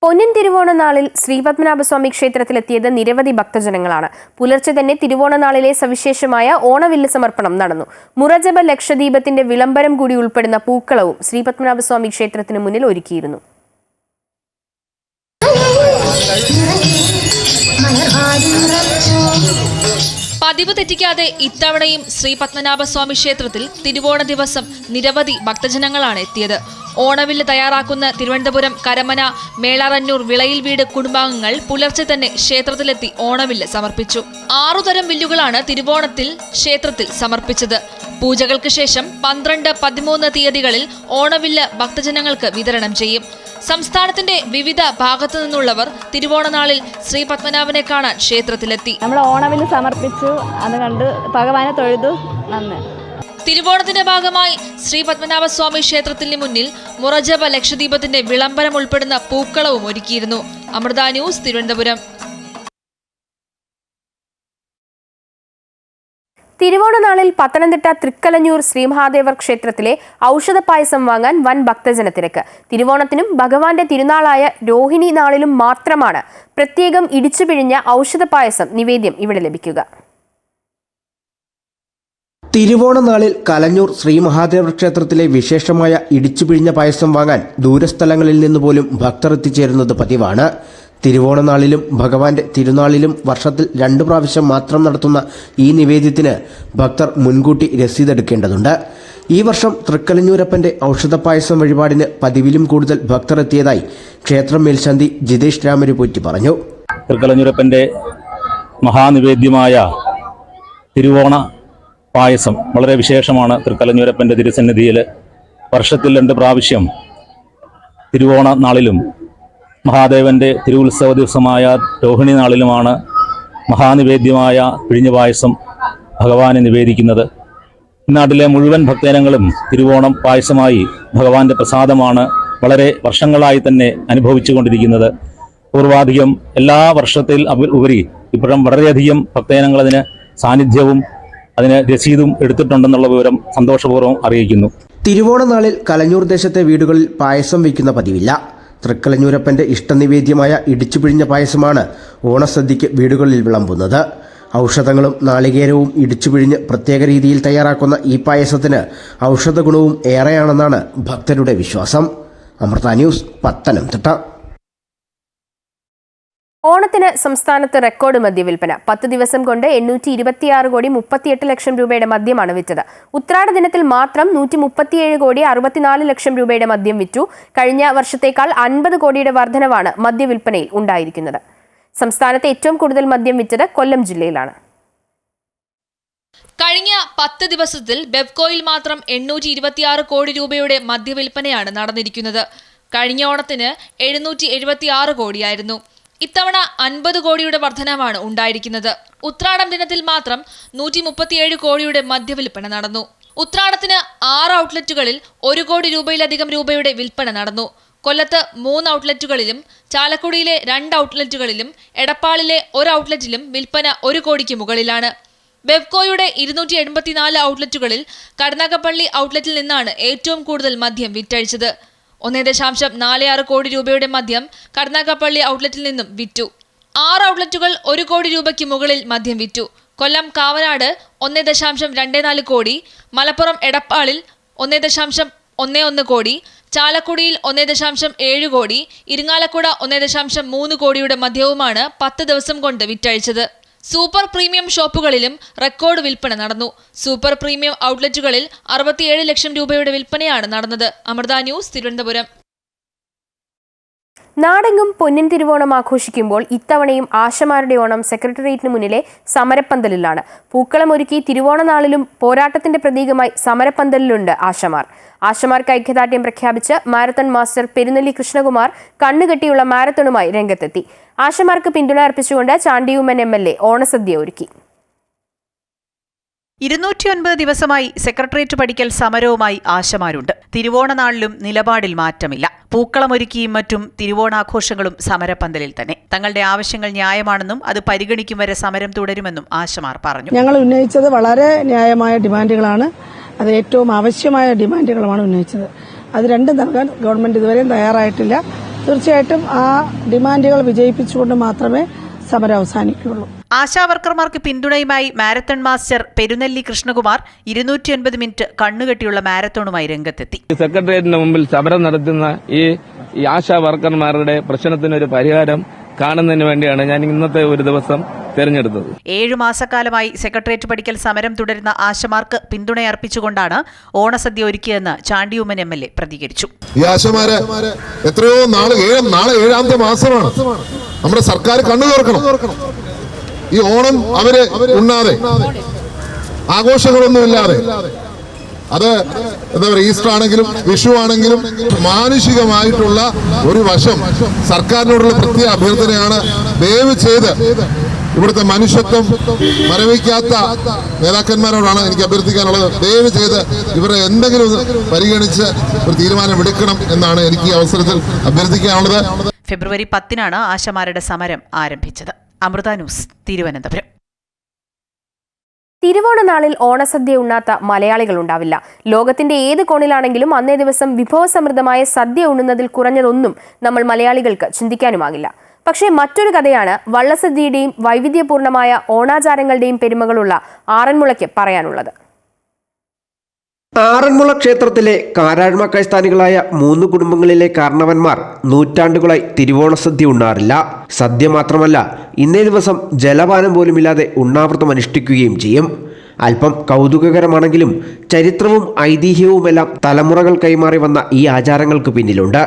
പൊന്നിൻ തിരുവോണ നാളിൽ ശ്രീപത്മനാഭസ്വാമി ക്ഷേത്രത്തിലെത്തിയത് നിരവധി ഭക്തജനങ്ങളാണ്. പുലർച്ചെ തന്നെ തിരുവോണ നാളിലെ സവിശേഷമായ ഓണവില്ല് സമർപ്പണം നടന്നു. മുറജപ ലക്ഷദീപത്തിന്റെ വിളംബരം കൂടി ഉൾപ്പെടുന്ന പൂക്കളവും ശ്രീപത്മനാഭസ്വാമി ക്ഷേത്രത്തിന് മുന്നിൽ ഒരുക്കിയിരുന്നു. പതിവ് തെറ്റിക്കാതെ ഇത്തവണയും ശ്രീ പത്മനാഭസ്വാമി ക്ഷേത്രത്തിൽ തിരുവോണ ദിവസം നിരവധി ഭക്തജനങ്ങളാണ് എത്തിയത്. ഓണവില്ല് തയ്യാറാക്കുന്ന തിരുവനന്തപുരം കരമന മേളാറന്നൂർ വിളയിൽ വീട് കുടുംബാംഗങ്ങൾ പുലർച്ചെ തന്നെ ക്ഷേത്രത്തിലെത്തി ഓണവില്ല് സമർപ്പിച്ചു. 6 തരം വില്ലുകളാണ് തിരുവോണത്തിൽ ക്ഷേത്രത്തിൽ സമർപ്പിച്ചത്. പൂജകൾക്ക് ശേഷം 12, 13 തീയതികളിൽ ഓണവില്ല് ഭക്തജനങ്ങൾക്ക് വിതരണം ചെയ്യും. സംസ്ഥാനത്തിന്റെ വിവിധ ഭാഗത്തു നിന്നുള്ളവർ തിരുവോണ നാളിൽ ശ്രീ പത്മനാഭനെ കാണാൻ ക്ഷേത്രത്തിലെത്തി. നമ്മൾ ഓണവില്ല് സമർപ്പിച്ചു, അത് കണ്ട് ഭഗവാനെ തൊഴുതു. നന്ദി. തിരുവോണത്തിന്റെ ഭാഗമായി ശ്രീ പത്മനാഭസ്വാമി ക്ഷേത്രത്തിന് മുന്നിൽ മുറജപ ലക്ഷദീപത്തിന്റെ വിളംബരം ഉൾപ്പെടുന്ന പൂക്കളവും ഒരുക്കിയിരുന്നു. അമൃത ന്യൂസ്, തിരുവനന്തപുരം. തിരുവോണ നാളിൽ പത്തനംതിട്ട തൃക്കലഞ്ഞൂർ ശ്രീമഹാദേവർ ക്ഷേത്രത്തിലെ ഔഷധപായസം വാങ്ങാൻ വൻ ഭക്തജനത്തിരക്ക്. തിരുവോണത്തിനും ഭഗവാന്റെ തിരുനാളായ രോഹിണി നാളിലും മാത്രമാണ് പ്രത്യേകം ഇടിച്ചു പിഴിഞ്ഞ ഔഷധപായസം നിവേദ്യം ഇവിടെ ലഭിക്കുക. തിരുവോണ നാളിൽ കലഞ്ഞൂർ ശ്രീമഹാദേവർ ക്ഷേത്രത്തിലെ വിശേഷമായ ഇടിച്ചുപിഴിഞ്ഞ പായസം വാങ്ങാൻ ദൂരസ്ഥലങ്ങളിൽ നിന്ന് പോലും ഭക്തർ എത്തിച്ചേരുന്നത് പതിവാണ്. തിരുവോണ നാളിലും ഭഗവാന്റെ തിരുനാളിലും വർഷത്തിൽ 2 പ്രാവശ്യം മാത്രം നടത്തുന്ന ഈ നിവേദ്യത്തിന് ഭക്തർ മുൻകൂട്ടി രസീതെടുക്കേണ്ടതുണ്ട്. ഈ വർഷം തൃക്കലഞ്ഞൂരപ്പന്റെ ഔഷധപായസം വഴിപാടിന് പതിവിലും കൂടുതൽ ഭക്തർ എത്തിയതായി ക്ഷേത്രം മേൽശാന്തി ജിതേഷ് രാമരുപൂറ്റി പറഞ്ഞു. തൃക്കലഞ്ഞൂരപ്പന്റെ മഹാനിവേദ്യമായ തിരുവോണ പായസം വളരെ വിശേഷമാണ്. തൃക്കലഞ്ഞൂരപ്പന്റെ തിരുസന്നിധിയിൽ വർഷത്തിൽ 2 പ്രാവശ്യം തിരുവോണ നാളിലും മഹാദേവന്റെ തിരുവുത്സവ ദിവസമായ രോഹിണി നാളിലുമാണ് മഹാനിവേദ്യമായ പിഴിഞ്ഞ പായസം ഭഗവാനെ നിവേദിക്കുന്നത്. നാട്ടിലെ മുഴുവൻ ഭക്തജനങ്ങളും തിരുവോണം പായസമായി ഭഗവാന്റെ പ്രസാദമാണ് വളരെ വർഷങ്ങളായി തന്നെ അനുഭവിച്ചുകൊണ്ടിരിക്കുന്നത്. പൂർവാധികം എല്ലാ വർഷത്തിൽ ഉപരി ഇപ്പോഴും വളരെയധികം ഭക്തജനങ്ങൾ അതിന് സാന്നിധ്യവും അതിന് രസീതും എടുത്തിട്ടുണ്ടെന്നുള്ള വിവരം സന്തോഷപൂർവ്വം അറിയിക്കുന്നു. തിരുവോണ നാളിൽ കലഞ്ഞൂർ ദേശത്തെ വീടുകളിൽ പായസം വയ്ക്കുന്ന പതിവില്ല. തൃക്കലഞ്ഞൂരപ്പന്റെ ഇഷ്ടനിവേദ്യമായ ഇടിച്ചുപിഴിഞ്ഞ പായസമാണ് ഓണസദ്യയ്ക്ക് വീടുകളിൽ വിളമ്പുന്നത്. ഔഷധങ്ങളും നാളികേരവും ഇടിച്ചുപിഴിഞ്ഞ് പ്രത്യേക രീതിയിൽ തയ്യാറാക്കുന്ന ഈ പായസത്തിന് ഔഷധ ഗുണവും ഏറെയാണെന്നാണ് ഭക്തരുടെ വിശ്വാസം. അമൃത ന്യൂസ്, പത്തനംതിട്ട. ഓണത്തിന് സംസ്ഥാനത്ത് റെക്കോർഡ് മദ്യവിൽപ്പന. 10 ദിവസം കൊണ്ട് 826 കോടി 38 ലക്ഷം രൂപയുടെ മദ്യമാണ് വിറ്റത്. ഉത്രാട ദിനത്തിൽ മാത്രം 137 കോടി 64 ലക്ഷം രൂപയുടെ മദ്യം വിറ്റു. കഴിഞ്ഞ വർഷത്തേക്കാൾ 50 കോടിയുടെ വർധനവാണ് മദ്യവിൽപ്പനയിൽ ഉണ്ടായിരിക്കുന്നത്. സംസ്ഥാനത്ത് ഏറ്റവും കൂടുതൽ മദ്യം വിറ്റത് കൊല്ലം ജില്ലയിലാണ്. കഴിഞ്ഞ 10 ദിവസത്തിൽ ബെവ്കോയിൽ മാത്രം 826 കോടി രൂപയുടെ മദ്യവിൽപ്പനയാണ് നടന്നിരിക്കുന്നത്. കഴിഞ്ഞ ഓണത്തിന് 776 കോടിയായിരുന്നു. ഇത്തവണ 50 കോടിയുടെ വർധനവാണ് ഉണ്ടായിരിക്കുന്നത്. ഉത്രാടം ദിനത്തിൽ മാത്രം 137 കോടിയുടെ മദ്യവിൽപ്പന നടന്നു. ഉത്രാടത്തിന് 6 ഔട്ട്ലെറ്റുകളിൽ 1 കോടി രൂപയിലധികം രൂപയുടെ വിൽപ്പന നടന്നു. കൊല്ലത്ത് 3 ഔട്ട്ലെറ്റുകളിലും ചാലക്കുടിയിലെ 2 ഔട്ട്ലെറ്റുകളിലും എടപ്പാളിലെ 1 ഔട്ട്ലെറ്റിലും വിൽപ്പന 1 കോടിക്ക് മുകളിലാണ്. ബെവ്കോയുടെ 284 ഔട്ട്ലെറ്റുകളിൽ കരുനാഗപ്പള്ളി ഔട്ട്ലെറ്റിൽ നിന്നാണ് ഏറ്റവും കൂടുതൽ മദ്യം വിറ്റഴിച്ചത്. 1.46 കോടി രൂപയുടെ മദ്യം കരുനാഗപ്പള്ളി ഔട്ട്ലെറ്റിൽ നിന്നും വിറ്റു. 6 ഔട്ട്ലെറ്റുകൾ 1 കോടി രൂപയ്ക്ക് മുകളിൽ മദ്യം വിറ്റു. കൊല്ലം കാവനാട് 1.24 കോടി, മലപ്പുറം എടപ്പാളിൽ 1.11 കോടി, ചാലക്കുടിയിൽ 1.7 കോടി, ഇരിങ്ങാലക്കുട 1.3 കോടിയുടെ മദ്യവുമാണ് 10 ദിവസം കൊണ്ട് വിറ്റഴിച്ചത്. സൂപ്പർ പ്രീമിയം ഷോപ്പുകളിലും റെക്കോർഡ് വിൽപ്പന നടന്നു. സൂപ്പർ പ്രീമിയം ഔട്ട്ലെറ്റുകളിൽ 67 ലക്ഷം രൂപയുടെ വിൽപ്പനയാണ് നടന്നത്. അമൃത ന്യൂസ്, തിരുവനന്തപുരം. നാടെങ്ങും പൊന്നിൻ തിരുവോണം ആഘോഷിക്കുമ്പോൾ ഇത്തവണയും ആശമാരുടെ ഓണം സെക്രട്ടേറിയറ്റിന് മുന്നിലെ സമരപ്പന്തലിലാണ്. പൂക്കളമൊരുക്കി തിരുവോണനാളിലും പോരാട്ടത്തിന്റെ പ്രതീകമായി സമരപ്പന്തലിലുണ്ട് ആശമാർ. ആശമാർക്ക് ഐക്യദാർഢ്യം പ്രഖ്യാപിച്ച് മാരത്തൺ മാസ്റ്റർ പെരുന്നെല്ലി കൃഷ്ണകുമാർ കണ്ണുകെട്ടിയുള്ള മാരത്തണുമായി രംഗത്തെത്തി. ആശമാർക്ക് പിന്തുണ അർപ്പിച്ചുകൊണ്ട് ചാണ്ടിയുമ്മൻ MLA ഓണസദ്യ ഒരുക്കി. 209 ദിവസമായി സെക്രട്ടേറിയറ്റ് പടിക്കൽ സമരവുമായി ആശമാരുണ്ട്. തിരുവോണനാളിലും നിലപാടിൽ മാറ്റമില്ല. പൂക്കളമൊരുക്കിയും മറ്റും തിരുവോണാഘോഷങ്ങളും സമരപ്പന്തലിൽ തന്നെ. തങ്ങളുടെ ആവശ്യങ്ങൾ ന്യായമാണെന്നും അത് പരിഗണിക്കും വരെ സമരം തുടരുമെന്നും ആശമാർ പറഞ്ഞു. ഞങ്ങൾ ഉന്നയിച്ചത് വളരെ ന്യായമായ ഡിമാൻഡുകളാണ്. അത് ഏറ്റവും ആവശ്യമായ ഡിമാൻഡുകളുമാണ് ഉന്നയിച്ചത്. അത് രണ്ടും നൽകാൻ ഗവൺമെന്റ് ഇതുവരെയും തയ്യാറായിട്ടില്ല. തീർച്ചയായിട്ടും ആ ഡിമാൻഡുകൾ വിജയിപ്പിച്ചുകൊണ്ട് മാത്രമേ സമരം അവസാനിക്കുകയുള്ളൂ. ആശാവർക്കർമാർക്ക് പിന്തുണയുമായി marathon master Perunnelli Krishnakumar 209 minute കണ്ണുകെട്ടിയുള്ള മാരത്തോണുമായി രംഗത്തെത്തി. സെക്രട്ടേറിയറ്റിന് മുമ്പിൽ സമരം നടത്തുന്ന ഈ ആശാ വർക്കർമാരുടെ പ്രശ്നത്തിനൊരു പരിഹാരം കാണുന്നതിന് വേണ്ടിയാണ് ഞാൻ ഇന്നത്തെ ഒരു ദിവസം തെരഞ്ഞെടുത്തത്. 7 മാസക്കാലമായി സെക്രട്ടേറിയറ്റ് പടിക്കൽ സമരം തുടരുന്ന ആശമാർക്ക് പിന്തുണയർപ്പിച്ചുകൊണ്ടാണ് ഓണസദ്യ ഒരുക്കിയതെന്ന് ചാണ്ടിയുമ്മൻ MLA പ്രതികരിച്ചു. ഈ ആശമാരെ എത്രയോ നാളെ 7ാമത്തെ മാസമാണ്. നമ്മുടെ സർക്കാർ കണ്ണു തുറക്കണം. ഈ ഓണം അവര് ഉണ്ണാതെ ആഘോഷങ്ങളൊന്നുമില്ലാതെ, അത് എന്താ പറയുക, ഈസ്റ്റർ ആണെങ്കിലും വിഷു ആണെങ്കിലും മാനുഷികമായിട്ടുള്ള ഒരു വശം സർക്കാരിനോടുള്ള പ്രത്യേക അഭ്യർത്ഥനയാണ്. ദയവ് ചെയ്ത് ഇവിടുത്തെ മനുഷ്യത്വം മരവിക്കാത്ത നേതാക്കന്മാരോടാണ് എനിക്ക് അഭ്യർത്ഥിക്കാനുള്ളത്. ദയവ് ചെയ്ത് ഇവരെ എന്തെങ്കിലും പരിഗണിച്ച് ഒരു തീരുമാനം എടുക്കണം എന്നാണ് എനിക്ക് ഈ അവസരത്തിൽ അഭ്യർത്ഥിക്കാനുള്ളത്. ഫെബ്രുവരി 10-നാണ് ആശമാരുടെ സമരം ആരംഭിച്ചത്. അമൃത ന്യൂസ്, തിരുവനന്തപുരം. തിരുവോണനാളിൽ ഓണസദ്യ ഉണ്ണാത്ത മലയാളികൾ ഉണ്ടാവില്ല. ലോകത്തിന്റെ ഏത് കോണിലാണെങ്കിലും അന്നേ ദിവസം വിഭവസമൃദ്ധമായ സദ്യ ഉണ്ണുന്നതിൽ കുറഞ്ഞതൊന്നും നമ്മൾ മലയാളികൾക്ക് ചിന്തിക്കാനുമാകില്ല. പക്ഷേ മറ്റൊരു കഥയാണ് വള്ളസദ്യയുടെയും വൈവിധ്യപൂർണമായ ഓണാചാരങ്ങളുടെയും പെരുമകളുള്ള ആറന്മുളയ്ക്ക് പറയാനുള്ളത്. ആറന്മുള ക്ഷേത്രത്തിലെ കാരാഴ്മ ക്രൈസ്താനികളായ 3 കുടുംബങ്ങളിലെ കാരണവന്മാർ നൂറ്റാണ്ടുകളായി തിരുവോണസദ്യ ഉണ്ണാറില്ല. സദ്യ മാത്രമല്ല, ഇന്നേ ദിവസം ജലപാനം പോലുമില്ലാതെ ഉണ്ണാവൃതം അനുഷ്ഠിക്കുകയും ചെയ്യും. അല്പം കൗതുകകരമാണെങ്കിലും ചരിത്രവും ഐതിഹ്യവുമെല്ലാം തലമുറകൾ കൈമാറി വന്ന ഈ ആചാരങ്ങൾക്ക് പിന്നിലുണ്ട്.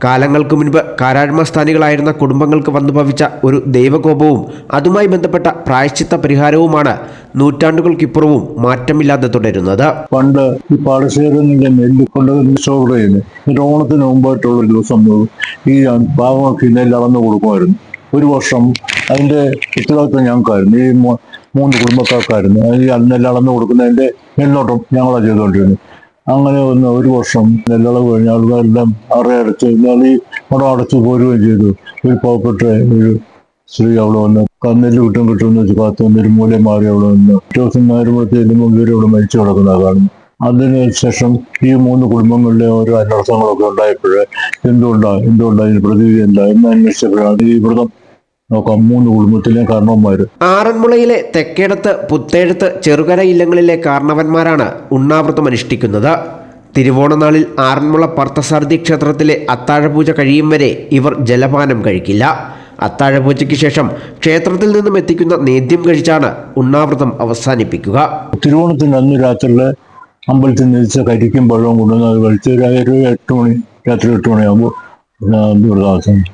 കാലങ്ങൾക്ക് മുൻപ് കാരാഴ്മസ്ഥാനികളായിരുന്ന കുടുംബങ്ങൾക്ക് വന്നു ഭവിച്ച ഒരു ദൈവകോപവും അതുമായി ബന്ധപ്പെട്ട പ്രായശ്ചിത്ത പരിഹാരവുമാണ് നൂറ്റാണ്ടുകൾക്കിപ്പുറവും മാറ്റമില്ലാതെ തുടരുന്നത്. പണ്ട് ഈ പാടശേഖരങ്ങളിലെ നെല്ല് കൊണ്ട് സ്റ്റോർ ചെയ്യുന്നത് ഓണത്തിന് മുമ്പായിട്ടുള്ള ദിവസം ഈ പാവങ്ങൾക്ക് നെല്ല് അളന്നു കൊടുക്കുമായിരുന്നു. ഒരു വർഷം അതിന്റെ ഉത്തരവാദിത്വം ഞങ്ങൾക്കായിരുന്നു. ഈ 3 കുടുംബക്കാർക്കായിരുന്നു. ഈ നെല്ല് അളന്നു കൊടുക്കുന്നതിന്റെ നെല്ലോട്ടം ഞങ്ങളാണ് ചെയ്തുകൊണ്ടിരുന്നത്. അങ്ങനെ ഒരു വർഷം നെല്ലളവ് കഴിഞ്ഞ ആളുകളെല്ലാം അറയടച്ച് ഈ മടം അടച്ചു പോരുകയും ചെയ്തു. ഒരു പാവപ്പെട്ട ഒരു സ്ത്രീ അവിടെ വന്ന് നെല്ല് കിട്ടുമെന്ന് വെച്ച് കാത്തു ഒരു മൂലം മാറി അവിടെ വന്ന് ദിവസം നേരുമ്പോഴത്തേക്കും ഇവരെ ഇവിടെ മരിച്ചു കിടക്കുന്ന കാണുന്നു. അതിനുശേഷം ഈ 3 കുടുംബങ്ങളിലെ ഓരോ അനർത്ഥങ്ങളൊക്കെ ഉണ്ടായപ്പോഴേ എന്തുകൊണ്ടാണ് പ്രതിവിധി എന്താ എന്ന് അന്വേഷിച്ചപ്പോഴാണ് ഈ വ്രതം നോക്കാം 3 കുടുംബത്തിലെ കാരണവന്മാർ. ആറന്മുളയിലെ തെക്കേടത്ത്, പുത്തേഴത്ത്, ചെറുകര ഇല്ലങ്ങളിലെ കാരണവന്മാരാണ് ഉണ്ണാവൃതം അനുഷ്ഠിക്കുന്നത്. തിരുവോണനാളിൽ ആറന്മുള പാർത്ഥസാരഥി ക്ഷേത്രത്തിലെ അത്താഴപൂജ കഴിയും വരെ ഇവർ ജലപാനം കഴിക്കില്ല. അത്താഴപൂജയ്ക്ക് ശേഷം ക്ഷേത്രത്തിൽ നിന്നും എത്തിക്കുന്ന നേദ്യം കഴിച്ചാണ് ഉണ്ണാവൃതം അവസാനിപ്പിക്കുക. തിരുവോണത്തിന് അന്ന് രാത്രിയിൽ അമ്പലത്തിൽ നിന്ന് കരിക്കും പഴവും കൊണ്ടുവന്ന് കഴിച്ച് രാത്രി 8 മണിയാകുമ്പോൾ വ്രതാവസാനം.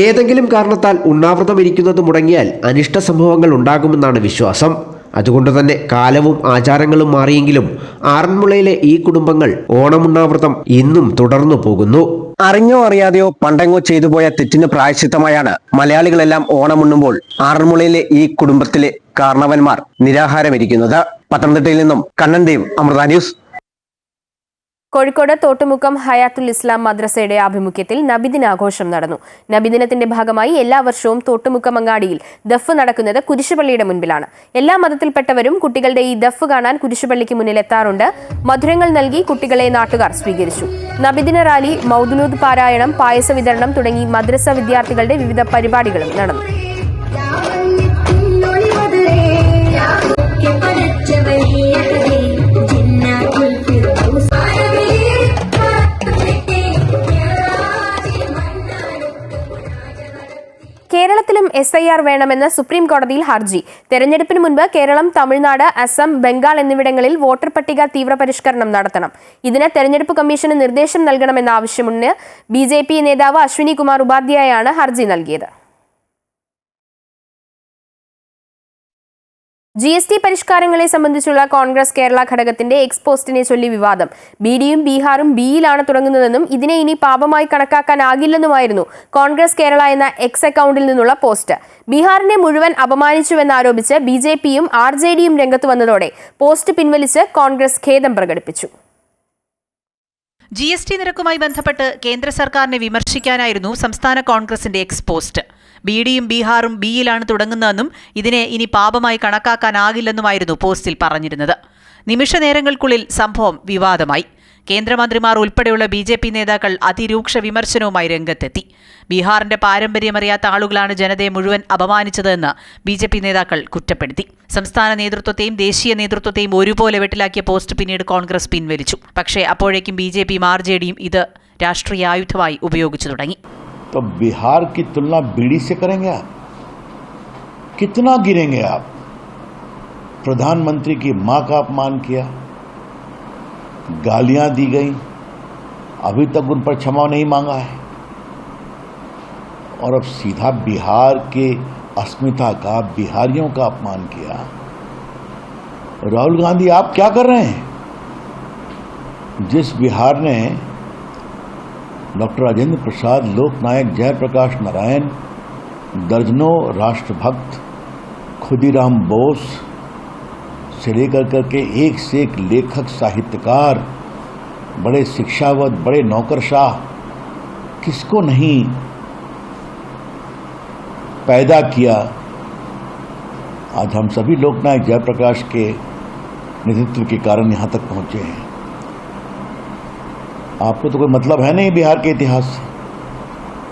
ഏതെങ്കിലും കാരണത്താൽ ഉണ്ണാവൃതം ഇരിക്കുന്നത് മുടങ്ങിയാൽ അനിഷ്ട സംഭവങ്ങൾ ഉണ്ടാകുമെന്നാണ് വിശ്വാസം. അതുകൊണ്ട് തന്നെ കാലവും ആചാരങ്ങളും മാറിയെങ്കിലും ആറന്മുളയിലെ ഈ കുടുംബങ്ങൾ ഓണമുണ്ണാവൃതം ഇന്നും തുടർന്നു പോകുന്നു. അറിഞ്ഞോ അറിയാതെയോ പണ്ടെങ്ങോ ചെയ്തുപോയ തെറ്റിന് പ്രായശ്ചിത്തമായാണ് മലയാളികളെല്ലാം ഓണമുണ്ണുമ്പോൾ ആറന്മുളയിലെ ഈ കുടുംബത്തിലെ കാരണവന്മാർ നിരാഹാരമിരിക്കുന്നത്. പത്തനംതിട്ടയിൽ നിന്നും കണ്ണൻ ദേവ്, അമൃത ന്യൂസ്. കോഴിക്കോട് തോട്ടുമുക്കം ഹയാത്തുൽ ഇസ്ലാം മദ്രസയുടെ ആഭിമുഖ്യത്തിൽ നബിദിനാഘോഷം നടന്നു. നബിദിനത്തിന്റെ ഭാഗമായി എല്ലാ വർഷവും തോട്ടുമുക്കം അങ്ങാടിയിൽ ദഫ് നടക്കുന്നത് കുരിശുപള്ളിയുടെ മുൻപിലാണ്. എല്ലാ മതത്തിൽപ്പെട്ടവരും കുട്ടികളുടെ ഈ ദഫ് കാണാൻ കുരിശുപള്ളിക്ക് മുന്നിൽ എത്താറുണ്ട്. മധുരങ്ങൾ നൽകി കുട്ടികളെ നാട്ടുകാർ സ്വീകരിച്ചു. നബിദിന റാലി, മൗദുലൂദ് പാരായണം, പായസ വിതരണം തുടങ്ങി മദ്രസ വിദ്യാർത്ഥികളുടെ വിവിധ പരിപാടികളും നടന്നു. കേരളത്തിലും SIR വേണമെന്ന് സുപ്രീം കോടതിയിൽ ഹർജി. തെരഞ്ഞെടുപ്പിന് മുൻപ് കേരളം, തമിഴ്നാട്, അസം, ബംഗാൾ എന്നിവിടങ്ങളിൽ വോട്ടർ പട്ടിക തീവ്രപരിഷ്കരണം നടത്തണം. ഇതിന് തെരഞ്ഞെടുപ്പ് കമ്മീഷന് നിർദ്ദേശം നൽകണമെന്ന ആവശ്യമുണ്ട്. BJP നേതാവ് അശ്വിനി കുമാർ ഉപാധ്യായാണ് ഹർജി നൽകിയത്. GST പരിഷ്കാരങ്ങളെ സംബന്ധിച്ചുള്ള കോൺഗ്രസ് കേരള ഘടകത്തിന്റെ എക്സ്പോസ്റ്റിനെ ചൊല്ലി വിവാദം. BDയും ബീഹാറും ബിയിലാണ് തുടങ്ങുന്നതെന്നും ഇതിനെ ഇനി പാപമായി കണക്കാക്കാനാകില്ലെന്നുമായിരുന്നു കോൺഗ്രസ് കേരള എന്ന എക്സ് അക്കൗണ്ടിൽ നിന്നുള്ള പോസ്റ്റ്. ബീഹാറിനെ മുഴുവൻ അപമാനിച്ചുവെന്നാരോപിച്ച് BJPയും RJDയും രംഗത്ത് വന്നതോടെ പോസ്റ്റ് പിൻവലിച്ച് കോൺഗ്രസ് ഖേദം പ്രകടിപ്പിച്ചു. GST നിരക്കുമായി ബന്ധപ്പെട്ട് കേന്ദ്ര സർക്കാരിനെ വിമർശിക്കാനായിരുന്നു സംസ്ഥാന കോൺഗ്രസിന്റെ എക്സ്പോസ്റ്റ്. BDയും ബീഹാറും ബിയിലാണ് തുടങ്ങുന്നതെന്നും ഇതിനെ ഇനി പാപമായി കണക്കാക്കാനാകില്ലെന്നുമായിരുന്നു പോസ്റ്റിൽ പറഞ്ഞിരുന്നത്. നിമിഷ നേരങ്ങൾക്കുള്ളിൽ സംഭവം വിവാദമായി. കേന്ദ്രമന്ത്രിമാർ ഉൾപ്പെടെയുള്ള BJP നേതാക്കൾ അതിരൂക്ഷ വിമർശനവുമായി രംഗത്തെത്തി. ബീഹാറിന്റെ പാരമ്പര്യമറിയാത്ത ആളുകളാണ് ജനതയെ മുഴുവൻ അപമാനിച്ചതെന്ന് BJP നേതാക്കൾ കുറ്റപ്പെടുത്തി. സംസ്ഥാന നേതൃത്വത്തെയും ദേശീയ നേതൃത്വത്തെയും ഒരുപോലെ വെട്ടിലാക്കിയ പോസ്റ്റ് പിന്നീട് കോൺഗ്രസ് പിൻവലിച്ചു. പക്ഷേ അപ്പോഴേക്കും BJPയും RJDയും ഇത് രാഷ്ട്രീയ ആയുധമായി ഉപയോഗിച്ചു തുടങ്ങി. तो बिहार की तुलना बीड़ी से करेंगे आप? कितना गिरेंगे आप? प्रधानमंत्री की मां का अपमान किया, गालियां दी गई, अभी तक उन पर क्षमा नहीं मांगा है और अब सीधा बिहार के अस्मिता का, बिहारियों का अपमान किया. राहुल गांधी आप क्या कर रहे हैं? जिस बिहार ने डॉक्टर राजेंद्र प्रसाद, लोकनायक जयप्रकाश नारायण, दर्जनों राष्ट्रभक्त, खुदीराम बोस से लेकर करके एक से एक लेखक, साहित्यकार, बड़े शिक्षावद, बड़े नौकरशाह, किसको नहीं पैदा किया. आज हम सभी लोकनायक जयप्रकाश के नेतृत्व के कारण यहाँ तक पहुँचे हैं. आपको तो कोई मतलब है नहीं बिहार के इतिहास से,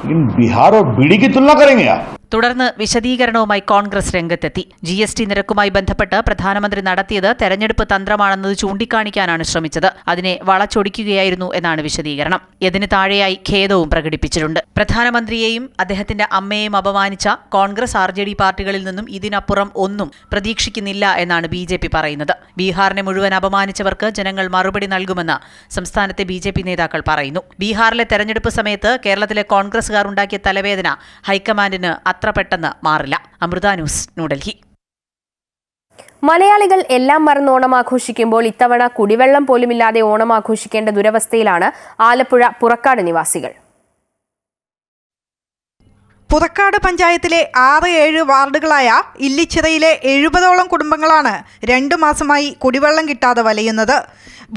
लेकिन बिहार और बीड़ी की तुलना करेंगे आप? തുടർന്ന് വിശദീകരണവുമായി കോൺഗ്രസ് രംഗത്തെത്തി. GST നിരക്കുമായി ബന്ധപ്പെട്ട് പ്രധാനമന്ത്രി നടത്തിയത് തെരഞ്ഞെടുപ്പ് തന്ത്രമാണെന്നത് ചൂണ്ടിക്കാണിക്കാനാണ് ശ്രമിച്ചത്. അതിനെ വളച്ചൊടിക്കുകയായിരുന്നു എന്നാണ് വിശദീകരണം. ഇതിന് താഴെയായി ഖേദവും പ്രകടിപ്പിച്ചിട്ടുണ്ട്. പ്രധാനമന്ത്രിയെയും അദ്ദേഹത്തിന്റെ അമ്മയെയും അപമാനിച്ച കോൺഗ്രസ് RJD പാർട്ടികളിൽ നിന്നും ഇതിനപ്പുറം ഒന്നും പ്രതീക്ഷിക്കുന്നില്ല എന്നാണ് BJP പറയുന്നത്. ബീഹാറിനെ മുഴുവൻ അപമാനിച്ചവർക്ക് ജനങ്ങൾ മറുപടി നൽകുമെന്ന് സംസ്ഥാനത്തെ BJP നേതാക്കൾ പറയുന്നു. ബീഹാറിലെ തെരഞ്ഞെടുപ്പ് സമയത്ത് കേരളത്തിലെ കോൺഗ്രസുകാർ ഉണ്ടാക്കിയ തലവേദന ഹൈക്കമാൻഡിന് അത്ര പെട്ടെന്ന് മാറില്ല. അമൃത ന്യൂസ്, ന്യൂഡൽഹി. മലയാളികൾ എല്ലാം മറന്ന് ഓണം ആഘോഷിക്കുമ്പോൾ ഇത്തവണ കുടിവെള്ളം പോലുമില്ലാതെ ഓണം ആഘോഷിക്കേണ്ട ദുരവസ്ഥയിലാണ് ആലപ്പുഴ പുറക്കാട് നിവാസികൾ. പുറക്കാട് പഞ്ചായത്തിലെ 6-7 വാർഡുകളായ ഇല്ലിച്ചിറയിലെ 70ഓളം കുടുംബങ്ങളാണ് 2 മാസമായി കുടിവെള്ളം കിട്ടാതെ വലയുന്നത്.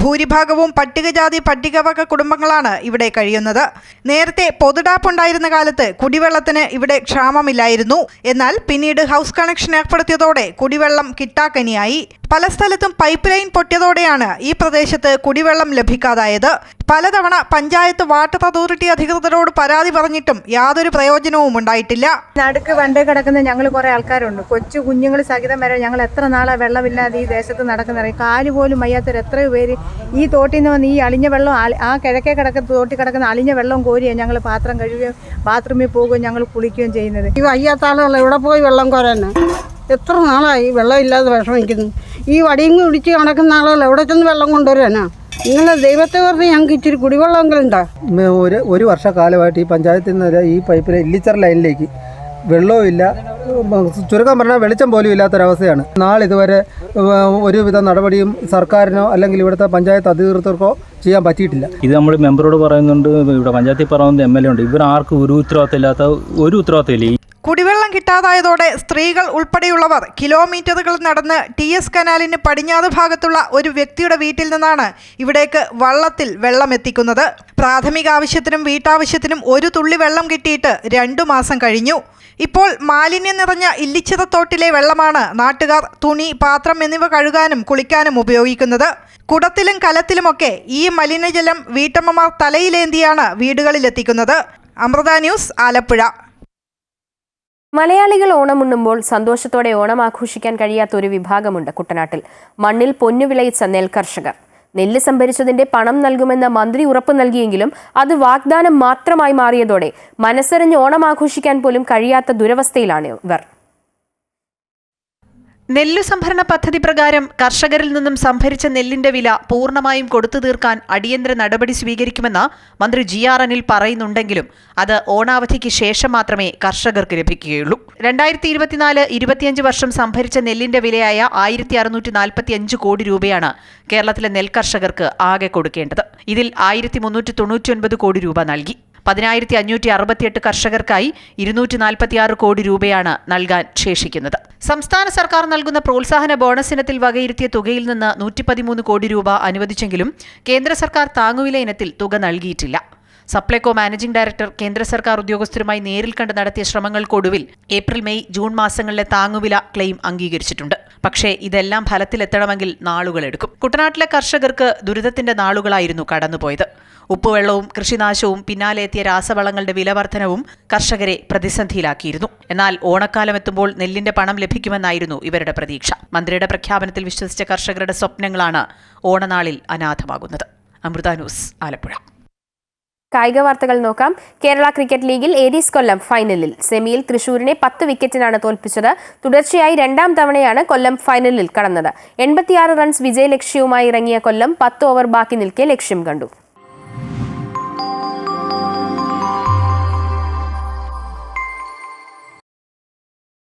ഭൂരിഭാഗവും പട്ടികജാതി പട്ടികവർഗ കുടുംബങ്ങളാണ് ഇവിടെ കഴിയുന്നത്. നേരത്തെ പൊതുടാപ്പുണ്ടായിരുന്ന കാലത്ത് കുടിവെള്ളത്തിന് ഇവിടെ ക്ഷാമമില്ലായിരുന്നു. എന്നാൽ പിന്നീട് ഹൗസ് കണക്ഷൻ ഏർപ്പെടുത്തിയതോടെ കുടിവെള്ളം കിട്ടാക്കനിയായി. പല സ്ഥലത്തും പൈപ്പ് ലൈൻ പൊട്ടിയതോടെയാണ് ഈ പ്രദേശത്ത് കുടിവെള്ളം ലഭിക്കാതായത്. പലതവണ പഞ്ചായത്ത് വാട്ടർ അതോറിറ്റി അധികൃതരോട് പരാതി പറഞ്ഞിട്ടും യാതൊരു പ്രയോജനവും ഉണ്ടായിട്ടില്ല. നടുക്ക് വണ്ടേ കിടക്കുന്ന ഞങ്ങൾ കുറേ ആൾക്കാരുണ്ട്. കൊച്ചു കുഞ്ഞുങ്ങൾ സഹിതം വരെ ഞങ്ങൾ എത്ര നാളാ വെള്ളമില്ലാതെ ഈ ദേശത്ത് നടക്കുന്നത്. കാല് പോലും വയ്യാത്തൊരു എത്രയോ പേര് ഈ തോട്ടിൽ നിന്ന് വന്ന് ഈ അളിഞ്ഞ വെള്ളം, ആ കിഴക്കേ കിടക്കുന്ന തോട്ടിൽ കിടക്കുന്ന അളിഞ്ഞ വെള്ളം കോരിയാണ് ഞങ്ങൾ പാത്രം കഴുകുകയും ബാത്റൂമിൽ പോകുകയും ഞങ്ങൾ കുളിക്കുകയും ചെയ്യുന്നത്. ഈ വയ്യാത്ത ആളുകൾ എവിടെ പോയി വെള്ളം കോരാന്? എത്ര നാളായി വെള്ളം ഇല്ലാതെ വിഷമിക്കുന്നു. ഈ വടിയും കുടിച്ച് നടക്കുന്ന ആളുകൾ എവിടെ ചെന്ന് വെള്ളം കൊണ്ടുവരാനാ? നിങ്ങൾ ദൈവത്തെ പറഞ്ഞ് ഞങ്ങൾക്ക് ഇച്ചിരി കുടിവെള്ളമെങ്കിലും ഉണ്ടാ. ഒരു വർഷക്കാലമായിട്ട് ഈ പഞ്ചായത്തിൽ നിന്ന് ഈ പൈപ്പിലെ ഇല്ലിച്ചർ ലൈനിലേക്ക് വെള്ളവും ഇല്ല, ചുരുക്കം പറഞ്ഞാൽ വെളിച്ചം പോലും ഇല്ലാത്തൊരവസ്ഥയാണ്. നാളിതുവരെ ഒരുവിധ നടപടിയും സർക്കാരിനോ അല്ലെങ്കിൽ ഇവിടുത്തെ പഞ്ചായത്ത് അധികൃതർക്കോ ചെയ്യാൻ പറ്റിയിട്ടില്ല. ഇത് നമ്മൾ മെമ്പറോട് പറയുന്നുണ്ട്, ഇവിടെ പഞ്ചായത്തിൽ പറയുന്നത് MLA ഉണ്ട്. ഇവരാർക്കും ഒരു ഉത്തരവാദിത്തമില്ല. കുടിവെള്ളം കിട്ടാതായതോടെ സ്ത്രീകൾ ഉൾപ്പെടെയുള്ളവർ കിലോമീറ്ററുകൾ നടന്ന് TS കനാലിന് പടിഞ്ഞാറ് ഭാഗത്തുള്ള ഒരു വ്യക്തിയുടെ വീട്ടിൽ നിന്നാണ് ഇവിടേക്ക് വള്ളത്തിൽ വെള്ളം എത്തിക്കുന്നത്. പ്രാഥമിക ആവശ്യത്തിനും വീട്ടാവശ്യത്തിനും ഒരു തുള്ളി വെള്ളം കിട്ടിയിട്ട് 2 മാസം കഴിഞ്ഞു. ഇപ്പോൾ മാലിന്യം നിറഞ്ഞ ഇല്ലിച്ചിറത്തോട്ടിലെ വെള്ളമാണ് നാട്ടുകാർ തുണി, പാത്രം എന്നിവ കഴുകാനും കുളിക്കാനും ഉപയോഗിക്കുന്നത്. കുടത്തിലും കലത്തിലുമൊക്കെ ഈ മലിനജലം വീട്ടമ്മമാർ തലയിലേന്തിയാണ് വീടുകളിലെത്തിക്കുന്നത്. അമൃത ന്യൂസ്, ആലപ്പുഴ. മലയാളികൾ ഓണമുണ്ണുമ്പോൾ സന്തോഷത്തോടെ ഓണം ആഘോഷിക്കാൻ കഴിയാത്ത ഒരു വിഭാഗമുണ്ട് കുട്ടനാട്ടിൽ. മണ്ണിൽ പൊന്നു വിളയിച്ച നെൽകർഷകർ. നെല്ല് സംഭരിച്ചതിന്റെ പണം നൽകുമെന്ന് മന്ത്രി ഉറപ്പു നൽകിയെങ്കിലും അത് വാഗ്ദാനം മാത്രമായി മാറിയതോടെ മനസ്സറിഞ്ഞ് ഓണം ആഘോഷിക്കാൻ പോലും കഴിയാത്ത ദുരവസ്ഥയിലാണ് ഇവർ. നെല്ലു സംഭരണ പദ്ധതി പ്രകാരം കർഷകരിൽ നിന്നും സംഭരിച്ച നെല്ലിന്റെ വില പൂർണ്ണമായും കൊടുത്തു തീർക്കാൻ അടിയന്തര നടപടി സ്വീകരിക്കുമെന്ന് മന്ത്രി GR അനിൽ പറയുന്നുണ്ടെങ്കിലും അത് ഓണാവധിക്ക് ശേഷം മാത്രമേ കർഷകർക്ക് ലഭിക്കുകയുള്ളൂ. 2024-25 വർഷം സംഭരിച്ച നെല്ലിന്റെ വിലയായ 1645 കോടി രൂപയാണ് കേരളത്തിലെ നെൽകർഷകർക്ക് ആകെ കൊടുക്കേണ്ടത്. ഇതിൽ 1399 കോടി രൂപ നൽകി. 10,568 കർഷകർക്കായി 246 കോടി രൂപയാണ് നൽകാൻ ശേഷിക്കുന്നത്. സംസ്ഥാന സർക്കാർ നൽകുന്ന പ്രോത്സാഹന ബോണസ് ഇനത്തിൽ വകയിരുത്തിയ തുകയിൽ നിന്ന് 113 കോടി രൂപ അനുവദിച്ചെങ്കിലും കേന്ദ്ര സർക്കാർ താങ്ങുവില ഇനത്തിൽ തുക നൽകിയിട്ടില്ല. സപ്ലൈകോ മാനേജിംഗ് ഡയറക്ടർ കേന്ദ്ര സർക്കാർ ഉദ്യോഗസ്ഥരുമായി നേരിൽ കണ്ട് നടത്തിയ ശ്രമങ്ങൾക്കൊടുവിൽ ഏപ്രിൽ, മെയ്, ജൂൺ മാസങ്ങളിലെ താങ്ങുവില ക്ലെയിം അംഗീകരിച്ചിട്ടുണ്ട്. പക്ഷേ ഇതെല്ലാം ഫലത്തിലെത്തണമെങ്കിൽ നാളുകളെടുക്കും. കുട്ടനാട്ടിലെ കർഷകർക്ക് ദുരിതത്തിന്റെ നാളുകളായിരുന്നു കടന്നുപോയത്. ഉപ്പുവെള്ളവും കൃഷിനാശവും പിന്നാലെ എത്തിയ രാസവളങ്ങളുടെ വിലവർധനവും കർഷകരെ പ്രതിസന്ധിയിലാക്കിയിരുന്നു. എന്നാൽ ഓണക്കാലം എത്തുമ്പോൾ നെല്ലിന്റെ പണം ലഭിക്കുമെന്നായിരുന്നു ഇവരുടെ പ്രതീക്ഷ. മന്ത്രിയുടെ പ്രഖ്യാപനത്തിൽ വിശ്വസിച്ച കർഷകരുടെ സ്വപ്നങ്ങളാണ് ഓണനാളിൽ അനാഥമാകുന്നത്. അമൃത ന്യൂസ്, ആലപ്പുഴ. കായിക വാർത്തകൾ നോക്കാം. കേരള ക്രിക്കറ്റ് ലീഗിൽ ഏരീസ് കൊല്ലം ഫൈനലിൽ. സെമിയിൽ തൃശൂരിനെ 10 വിക്കറ്റിനാണ് തോൽപ്പിച്ചത്. തുടർച്ചയായി 2ാം തവണയാണ് കൊല്ലം ഫൈനലിൽ കടന്നത്. 86 റൺസ് വിജയലക്ഷ്യവുമായി ഇറങ്ങിയ കൊല്ലം 10 ഓവർ ബാക്കി നിൽക്കെ ലക്ഷ്യം കണ്ടു.